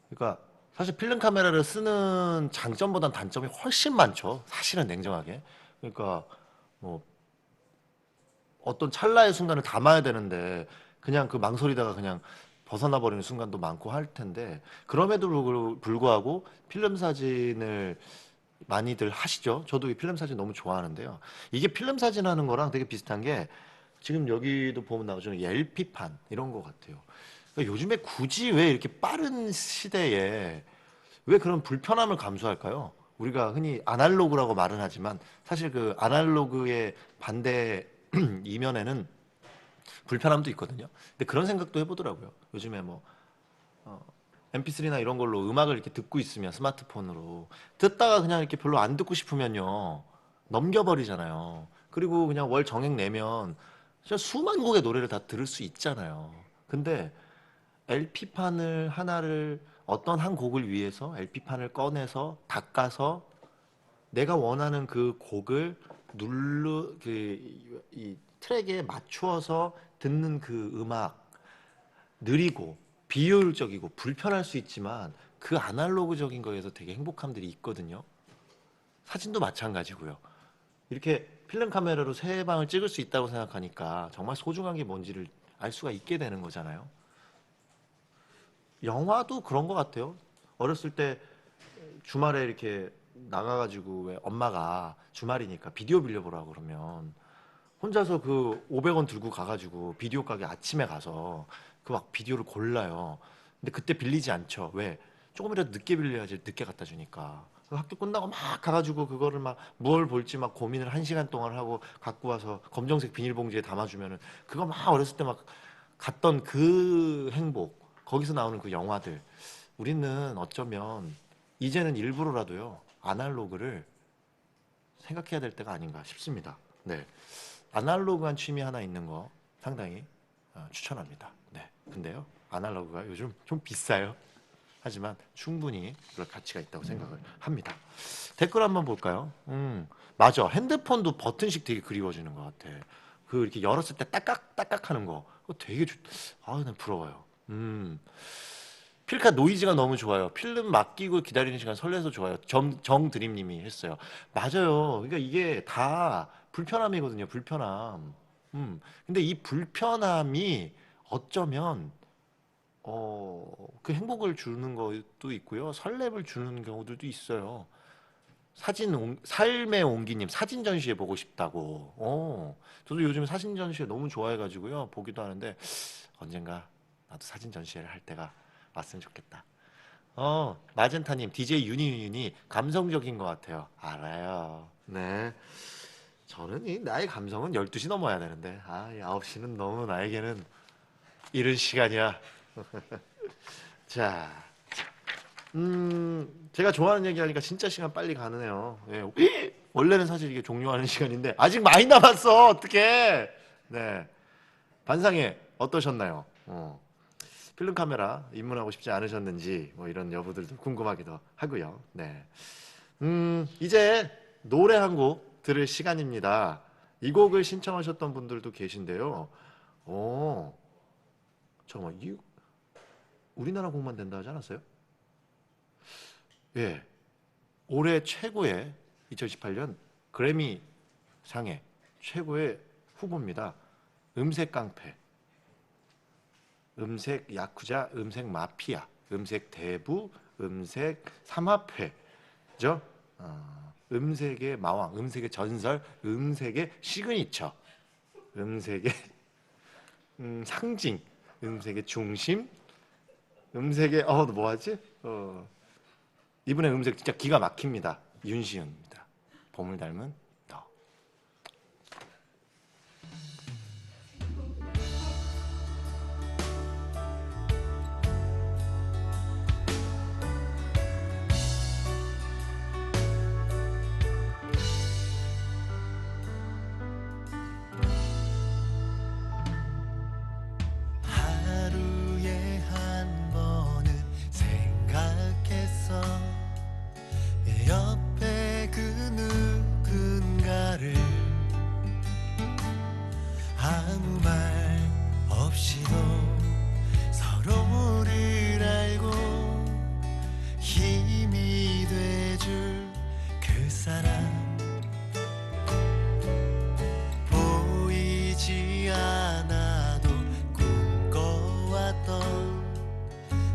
그러니까 사실 필름 카메라를 쓰는 장점보단 단점이 훨씬 많죠. 사실은 냉정하게. 그러니까 뭐 어떤 찰나의 순간을 담아야 되는데 그냥 그 망설이다가 그냥 벗어나 버리는 순간도 많고 할 텐데 그럼에도 불구하고 필름 사진을 많이들 하시죠. 저도 이 필름 사진 너무 좋아하는데요. 이게 필름 사진 하는 거랑 되게 비슷한 게 지금 여기도 보면 나오죠. LP판 이런 거 같아요. 그러니까 요즘에 굳이 왜 이렇게 빠른 시대에 왜 그런 불편함을 감수할까요? 우리가 흔히 아날로그라고 말은 하지만 사실 그 아날로그의 반대 이면에는 불편함도 있거든요. 근데 그런 생각도 해보더라고요. 요즘에 뭐 MP3나 이런 걸로 음악을 이렇게 듣고 있으면 스마트폰으로 듣다가 그냥 이렇게 별로 안 듣고 싶으면요 넘겨버리잖아요. 그리고 그냥 월 정액 내면 진짜 수만 곡의 노래를 다 들을 수 있잖아요. 근데 LP판을 하나를 어떤 한 곡을 위해서 LP판을 꺼내서 닦아서 내가 원하는 그 곡을 이 트랙에 맞추어서 듣는 그 음악 느리고 비효율적이고 불편할 수 있지만 그 아날로그적인 거에서 되게 행복함들이 있거든요. 사진도 마찬가지고요. 이렇게 필름 카메라로 새 방을 찍을 수 있다고 생각하니까 정말 소중한 게 뭔지를 알 수가 있게 되는 거잖아요. 영화도 그런 것 같아요. 어렸을 때 주말에 이렇게 나가가지고 왜 엄마가 주말이니까 비디오 빌려보라고 그러면 혼자서 그 500원 들고 가가지고 비디오 가게 아침에 가서 그 막 비디오를 골라요. 근데 그때 빌리지 않죠. 왜? 조금이라도 늦게 빌려야지 늦게 갖다 주니까. 그 학교 끝나고 막 가가지고 그거를 막 뭘 볼지 막 고민을 1시간 동안 하고 갖고 와서 검정색 비닐봉지에 담아주면은 그거 막 어렸을 때 막 갔던 그 행복, 거기서 나오는 그 영화들. 우리는 어쩌면 이제는 일부러라도요 아날로그를 생각해야 될 때가 아닌가 싶습니다. 네. 아날로그한 취미 하나 있는 거 상당히 추천합니다. 네. 근데요, 아날로그가 요즘 좀 비싸요. 하지만 충분히 그럴 가치가 있다고 생각을 합니다. 댓글 한번 볼까요? 맞아. 핸드폰도 버튼식 되게 그리워지는 것 같아. 그 이렇게 열었을 때 딱딱 딱딱 하는 거. 그거 되게 난 부러워요. 필카 노이즈가 너무 좋아요. 필름 맡기고 기다리는 시간 설레서 좋아요. 정드림님이 했어요. 맞아요. 그러니까 이게 다 불편함이거든요. 불편함. 근데 이 불편함이 어쩌면 그 행복을 주는 것도 있고요. 설렘을 주는 경우들도 있어요. 삶의 옹기님 사진 전시회 보고 싶다고. 저도 요즘 사진 전시회 너무 좋아해가지고요. 보기도 하는데 언젠가 나도 사진 전시회를 할 때가 왔으면 좋겠다. 마젠타님, DJ 유니유니 감성적인 것 같아요. 알아요. 네. 저는 나의 감성은 12시 넘어야 되는데, 9시는 너무 나에게는 이른 시간이야. 자, 제가 좋아하는 얘기 하니까 진짜 시간 빨리 가네요. 예. 원래는 사실 이게 종료하는 시간인데, 아직 많이 남았어. 어떡해. 네. 반상회 어떠셨나요? 필름 카메라 입문하고 싶지 않으셨는지 뭐 이런 여부들도 궁금하기도 하고요. 네. 이제 노래 한 곡 들을 시간입니다. 이 곡을 신청하셨던 분들도 계신데요. 잠깐만, 우리나라 곡만 된다 하지 않았어요? 예. 올해 최고의 2018년 그래미 상의 최고의 후보입니다. 음색 깡패, 음색 야쿠자, 음색 마피아, 음색 대부, 음색 삼합회죠. 음색의 마왕, 음색의 전설, 음색의 시그니처, 음색의 상징, 음색의 중심, 음색의 뭐하지? 이분의 음색 진짜 기가 막힙니다. 윤시은입니다. 봄을 닮은 너. 하루에 한 번은 생각했어 옆에 그 누군가를 아무 말 없이도 서로를 알고 힘이 돼줄 그 사람 보이지 않아도 꿈꿔왔던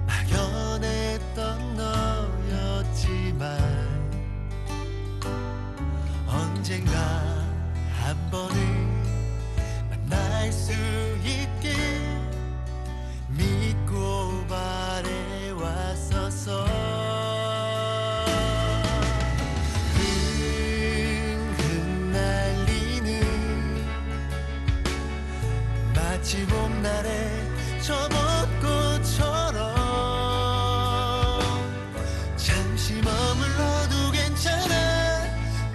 막연했던 너였지만 언젠가 한 번은 만날 수 있길 믿고 바래왔었어 흩날리는 마치 봄날의 저 벚꽃처럼 잠시 머물러도 괜찮아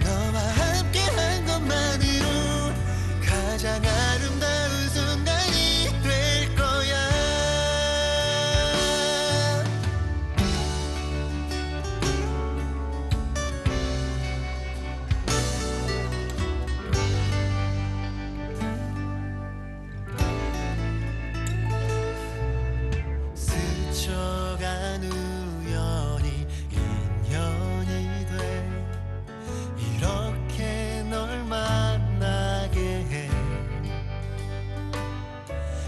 너와 함께한 것만으로 가장 아름다운 순간이 될 거야 스쳐간 우연히 인연이 돼 이렇게 널 만나게 해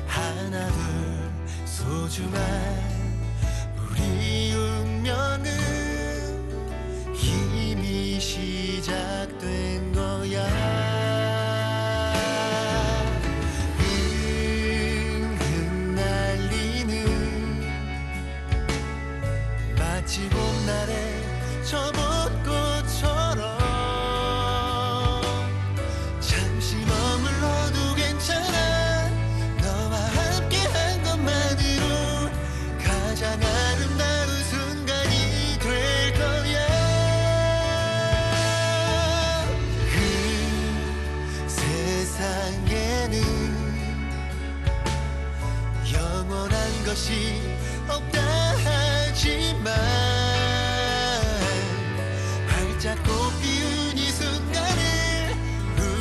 하나 둘 소중한 우리 운명은 이미 시작된 거야 흩날리는 마치 봄날의 저 벚꽃처럼 잠시 머물러도 괜찮아 너와 함께한 것만으로 가장 아름다운 순간이 될 거야 그 세상에는 영원한 것이 없다 하지만 활짝 꽃피운 이 순간을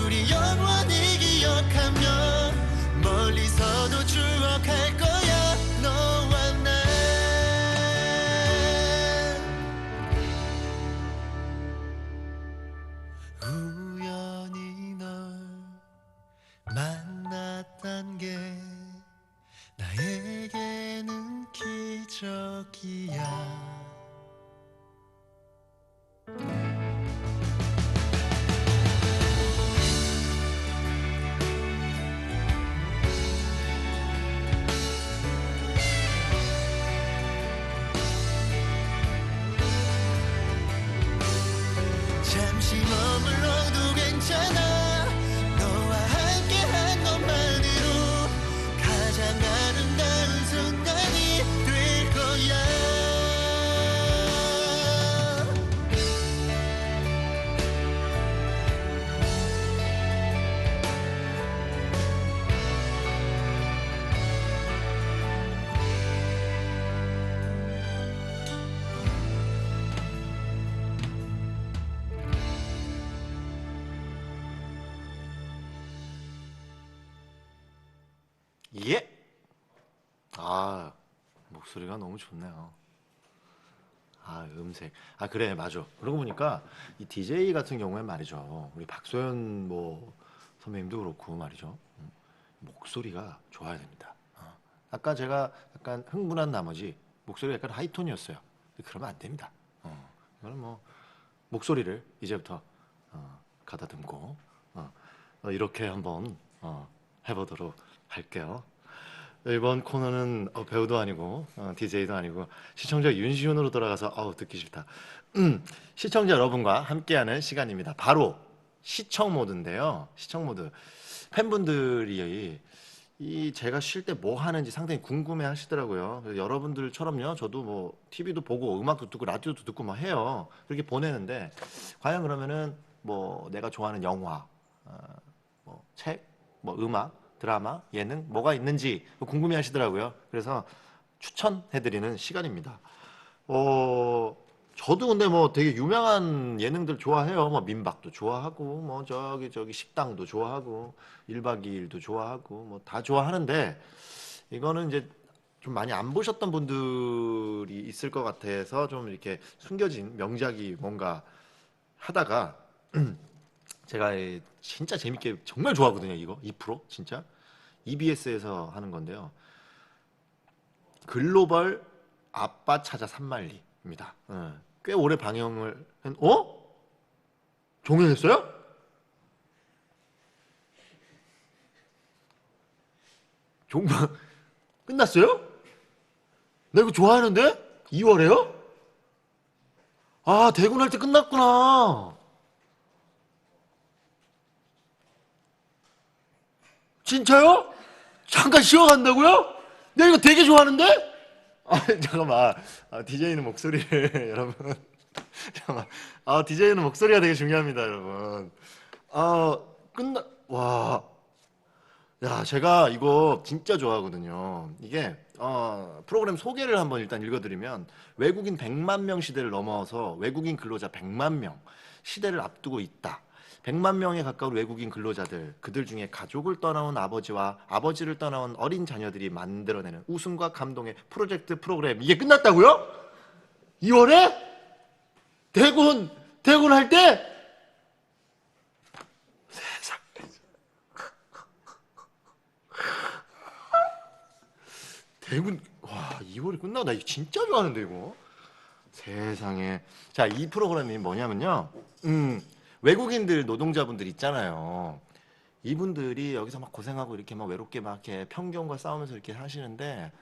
우리 영원히 기억하며 멀리서도 추억할 거야 너와 나 우연히 널 만났단 게 나에게는 기적이야 잠시 머물러도 괜찮아 너와 함께한 것만으로 가장 아름다운 순간이 될 거야 예. 목소리가 너무 좋네요. 아, 음색. 아, 그래, 맞아. 그러고 보니까 이 DJ 같은 경우엔 말이죠. 우리 박소연 뭐 선배님도 그렇고 말이죠. 목소리가 좋아야 됩니다. 아까 제가 약간 흥분한 나머지 목소리가 약간 하이톤이었어요. 그러면 안 됩니다. 이거는 뭐 목소리를 이제부터 가다듬고 이렇게 한번 해보도록 할게요. 이번 코너는 배우도 아니고 DJ도 아니고 시청자 윤시윤으로 돌아가서 듣기 싫다. 시청자 여러분과 함께하는 시간입니다. 바로 시청 모드인데요. 시청 모드. 팬분들이 이 제가 쉴 때 뭐 하는지 상당히 궁금해 하시더라고요. 그래서 여러분들처럼요. 저도 뭐 TV도 보고 음악도 듣고 라디오도 듣고 막 해요. 그렇게 보내는데 과연 그러면은 뭐 내가 좋아하는 영화, 뭐 책, 뭐 음악, 드라마, 예능 뭐가 있는지 궁금해 하시더라고요. 그래서 추천해드리는 시간입니다. 저도 근데 뭐 되게 유명한 예능들 좋아해요. 뭐 민박도 좋아하고 뭐 저기 식당도 좋아하고 1박 2일도 좋아하고 뭐 다 좋아하는데 이거는 이제 좀 많이 안 보셨던 분들이 있을 것 같아서 좀 이렇게 숨겨진 명작이 뭔가 하다가 제가 진짜 재밌게 정말 좋아하거든요. 이거 2% 진짜 EBS에서 하는 건데요. 글로벌 아빠 찾아 산말리입니다. 꽤 오래 방영을 종영했어요? 종방 끝났어요? 나 이거 좋아하는데 2월에요? 아, 대군할 때 끝났구나. 진짜요? 잠깐 쉬어간다고요? 내가 이거 되게 좋아하는데? 잠깐만. DJ는 목소리를 여러분. 잠깐만. DJ는 목소리가 되게 중요합니다, 여러분. 와. 야, 제가 이거 진짜 좋아하거든요. 이게 프로그램 소개를 한번 일단 읽어드리면 외국인 100만 명 시대를 넘어서 외국인 근로자 100만 명 시대를 앞두고 있다. 100만 명에 가까운 외국인 근로자들, 그들 중에 가족을 떠나온 아버지와 아버지를 떠나온 어린 자녀들이 만들어내는 웃음과 감동의 프로젝트 프로그램. 이게 끝났다고요? 2월에? 대군 할 때? 세상에. 대군, 와, 2월이 끝나. 나 이거 진짜 좋아하는데, 이거. 세상에. 자, 이 프로그램이 뭐냐면요. 외국인들 노동자분들 있잖아요. 이분들이 여기서 막 고생하고 이렇게 막 외롭게 막 이렇게 편견과 싸우면서 이렇게 하시는데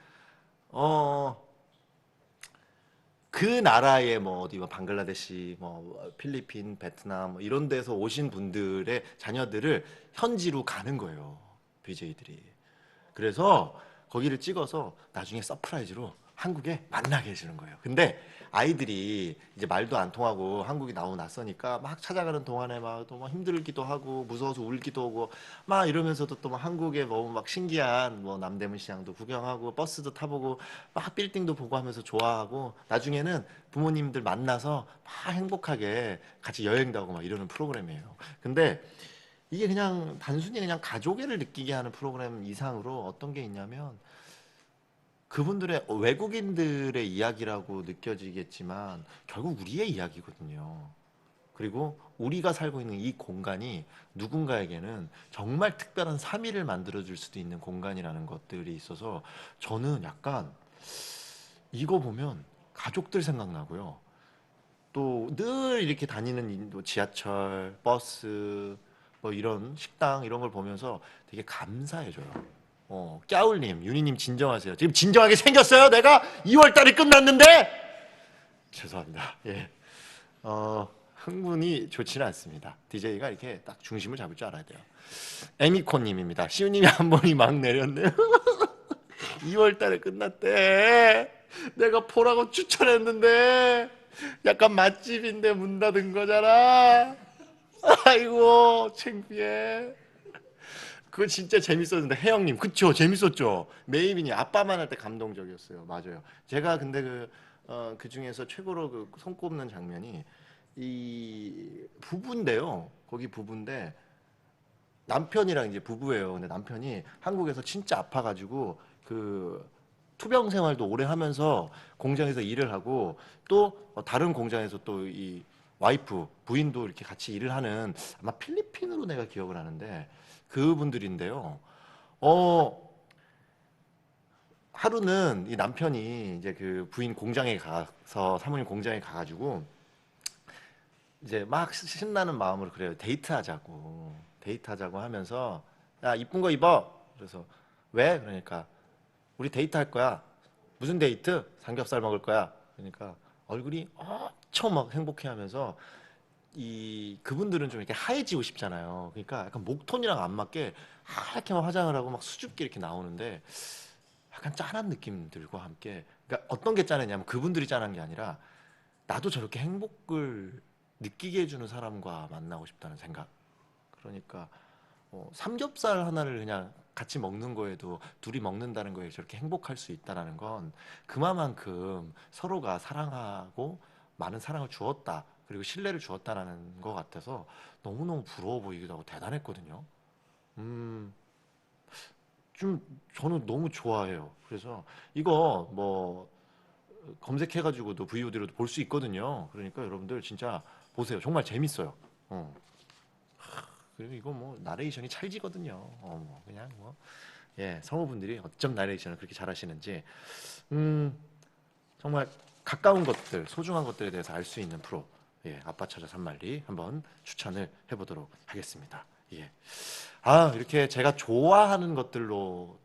그 나라의 뭐 어디 뭐 방글라데시, 뭐 필리핀, 베트남 뭐 이런 데서 오신 분들의 자녀들을 현지로 가는 거예요. BJ들이. 그래서 거기를 찍어서 나중에 서프라이즈로 한국에 만나게 해주는 거예요. 근데 아이들이 이제 말도 안 통하고 한국이 너무 낯서니까 막 찾아가는 동안에 막 또 막 힘들기도 하고 무서워서 울기도 하고 막 이러면서도 또 막 한국에 너무 막 신기한 뭐 남대문 시장도 구경하고 버스도 타보고 막 빌딩도 보고 하면서 좋아하고 나중에는 부모님들 만나서 막 행복하게 같이 여행도 하고 막 이러는 프로그램이에요. 근데 이게 그냥 단순히 그냥 가족애를 느끼게 하는 프로그램 이상으로 어떤 게 있냐면 그분들의 외국인들의 이야기라고 느껴지겠지만 결국 우리의 이야기거든요. 그리고 우리가 살고 있는 이 공간이 누군가에게는 정말 특별한 3일을 만들어줄 수도 있는 공간이라는 것들이 있어서 저는 약간 이거 보면 가족들 생각나고요. 또 늘 이렇게 다니는 지하철, 버스, 뭐 이런 식당 이런 걸 보면서 되게 감사해져요. 깨울님, 윤희님 진정하세요. 지금 진정하게 생겼어요? 내가 2월 달에 끝났는데? 죄송합니다. 예. 흥분이 좋지는 않습니다. DJ가 이렇게 딱 중심을 잡을 줄 알아야 돼요. 에미코님입니다. 시우님이 한 번이 막 내렸네요. 2월 달에 끝났대. 내가 보라고 추천했는데 약간 맛집인데 문 닫은 거잖아. 아이고 창피해. 그거 진짜 재밌었는데 혜영님 그쵸 재밌었죠. 메이빈이 아빠만 할 때 감동적이었어요. 맞아요. 제가 근데 그 중에서 최고로 그 손꼽는 장면이 이 부부인데요. 거기 부부인데 남편이랑 이제 부부예요. 근데 남편이 한국에서 진짜 아파가지고 그 투병 생활도 오래 하면서 공장에서 일을 하고 또 다른 공장에서 또 이 와이프 부인도 이렇게 같이 일을 하는 아마 필리핀으로 내가 기억을 하는데 그분들인데요. 어 하루는 이 남편이 이제 그 부인 공장에 가서 사모님 공장에 가가지고 이제 막 신나는 마음으로 그래요. 데이트하자고 하면서 야 이쁜 거 입어. 그래서 왜? 그러니까 우리 데이트할 거야. 무슨 데이트? 삼겹살 먹을 거야. 그러니까 얼굴이 엄청 막 행복해하면서 이 그분들은 좀 이렇게 하얘지고 싶잖아요. 그러니까 약간 목톤이랑 안 맞게 하얗게 막 화장을 하고 막 수줍게 이렇게 나오는데 약간 짠한 느낌들과 함께 그러니까 어떤 게 짠했냐면 그분들이 짠한 게 아니라 나도 저렇게 행복을 느끼게 해주는 사람과 만나고 싶다는 생각. 그러니까 삼겹살 하나를 그냥 같이 먹는 거에도 둘이 먹는다는 거에 저렇게 행복할 수 있다라는 건 그만큼 서로가 사랑하고 많은 사랑을 주었다. 그리고 신뢰를 주었다라는 것 같아서 너무너무 부러워 보이기도 하고 대단했거든요. 음, 좀 저는 너무 좋아해요. 그래서 이거 뭐 검색해가지고도 VOD로도 볼 수 있거든요. 그러니까 여러분들 진짜 보세요. 정말 재밌어요. 어. 그리고 이거 뭐 나레이션이 찰지거든요. 뭐 그냥 뭐 예, 성우분들이 어쩜 나레이션을 그렇게 잘하시는지 정말 가까운 것들, 소중한 것들에 대해서 알 수 있는 프로. 예, 아빠 찾아 산말리 한번 추천을 해보도록 하겠습니다. 예. 아, 이렇게 제가 좋아하는 것들로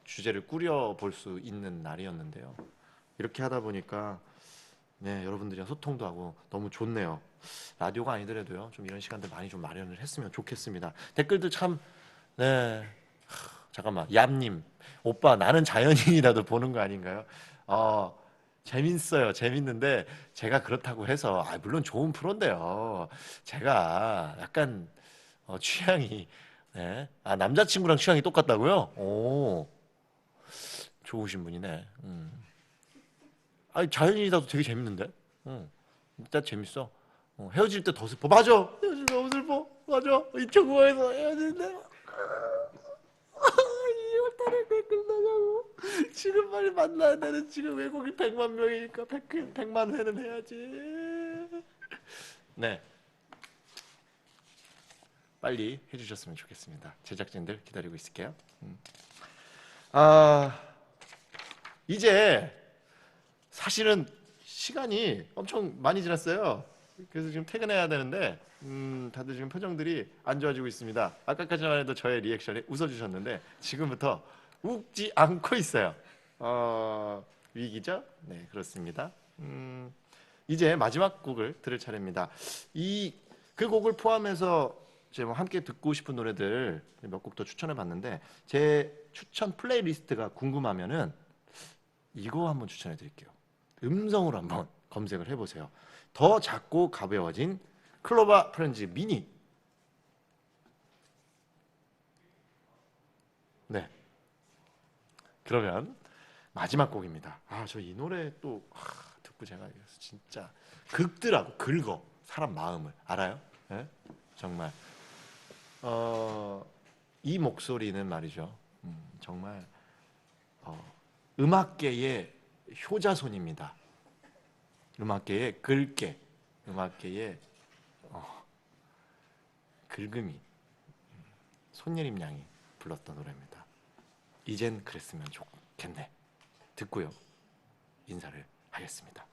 주제를 꾸려 볼 수 있는 날이었는데요. 이렇게 하다 보니까 네, 여러분들이랑 소통도 하고 너무 좋네요. 라디오가 아니더라도요. 좀 이런 시간들 많이 좀 마련을 했으면 좋겠습니다. 댓글도 참 네. 잠깐만. 얌님. 오빠 나는 자연인이라도 보는 거 아닌가요? 어, 재밌어요. 재밌는데 제가 그렇다고 해서 물론 좋은 프로인데요. 제가 약간 취향이 네. 남자친구랑 취향이 똑같다고요? 오. 좋으신 분이네. 아니 자연인이라도 되게 재밌는데. 일단 재밌어. 헤어질 때 더 슬퍼. 맞아. 헤어질 때 너무 슬퍼. 맞아. 이 청구에서 헤어지는데. 2월달에 댓글 나가고 지금 빨리 만나야 되는 지금 외국인 100만 명이니까 100만 회는 해야지. 네. 빨리 해주셨으면 좋겠습니다. 제작진들 기다리고 있을게요. 아 이제 사실은 시간이 엄청 많이 지났어요. 그래서 지금 퇴근해야 되는데 다들 지금 표정들이 안 좋아지고 있습니다. 아까까지만 해도 저의 리액션에 웃어주셨는데 지금부터 웃지 않고 있어요. 위기죠? 네, 그렇습니다. 이제 마지막 곡을 들을 차례입니다. 그 곡을 포함해서 이제 뭐 함께 듣고 싶은 노래들 몇 곡 더 추천해 봤는데 제 추천 플레이리스트가 궁금하면은 이거 한번 추천해 드릴게요. 음성으로 한번 검색을 해보세요. 더 작고 가벼워진 클로바 프렌즈 미니. 네. 그러면 마지막 곡입니다. 저 이 노래 또 듣고 제가 진짜 긁더라고. 긁어 사람 마음을 알아요? 네? 정말 이 목소리는 말이죠. 정말 음악계의 효자손입니다. 음악계의 글계, 음악계의 긁음이 손예림 양이 불렀던 노래입니다. 이젠 그랬으면 좋겠네. 듣고요. 인사를 하겠습니다.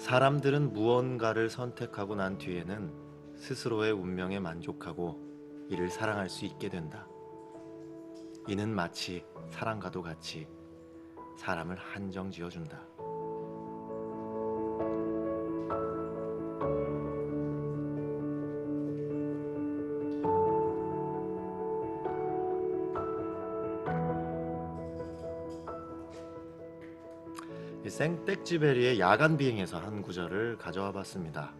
사람들은 무언가를 선택하고 난 뒤에는 스스로의 운명에 만족하고 이를 사랑할 수 있게 된다. 이는 마치 사랑과도 같이 사람을 한정 지어준다. 이 생텍쥐베리의 야간 비행에서 한 구절을 가져와 봤습니다.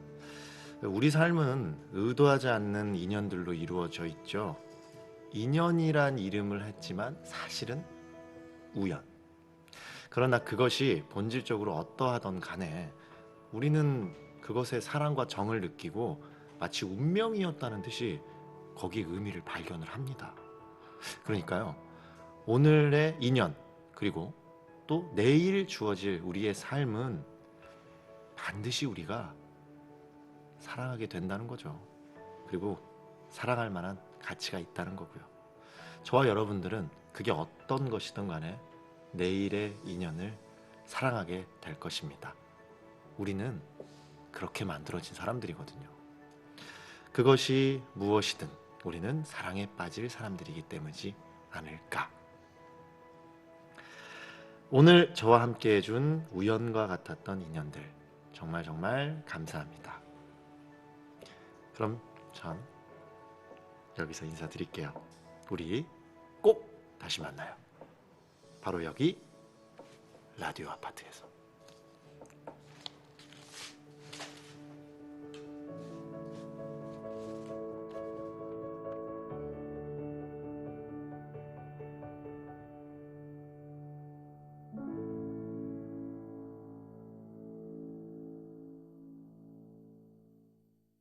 우리 삶은 의도하지 않는 인연들로 이루어져 있죠. 인연이란 이름을 했지만 사실은 우연. 그러나 그것이 본질적으로 어떠하던 간에 우리는 그것에 사랑과 정을 느끼고 마치 운명이었다는 듯이 거기에 의미를 발견을 합니다. 그러니까요, 오늘의 인연 그리고 또 내일 주어질 우리의 삶은 반드시 우리가 사랑하게 된다는 거죠. 그리고 사랑할 만한 가치가 있다는 거고요. 저와 여러분들은 그게 어떤 것이든 간에 내일의 인연을 사랑하게 될 것입니다. 우리는 그렇게 만들어진 사람들이거든요. 그것이 무엇이든 우리는 사랑에 빠질 사람들이기 때문이지 않을까. 오늘 저와 함께 해준 우연과 같았던 인연들 정말 정말 감사합니다. 그럼 전 여기서 인사드릴게요. 우리 꼭 다시 만나요. 바로 여기 라디오 아파트에서.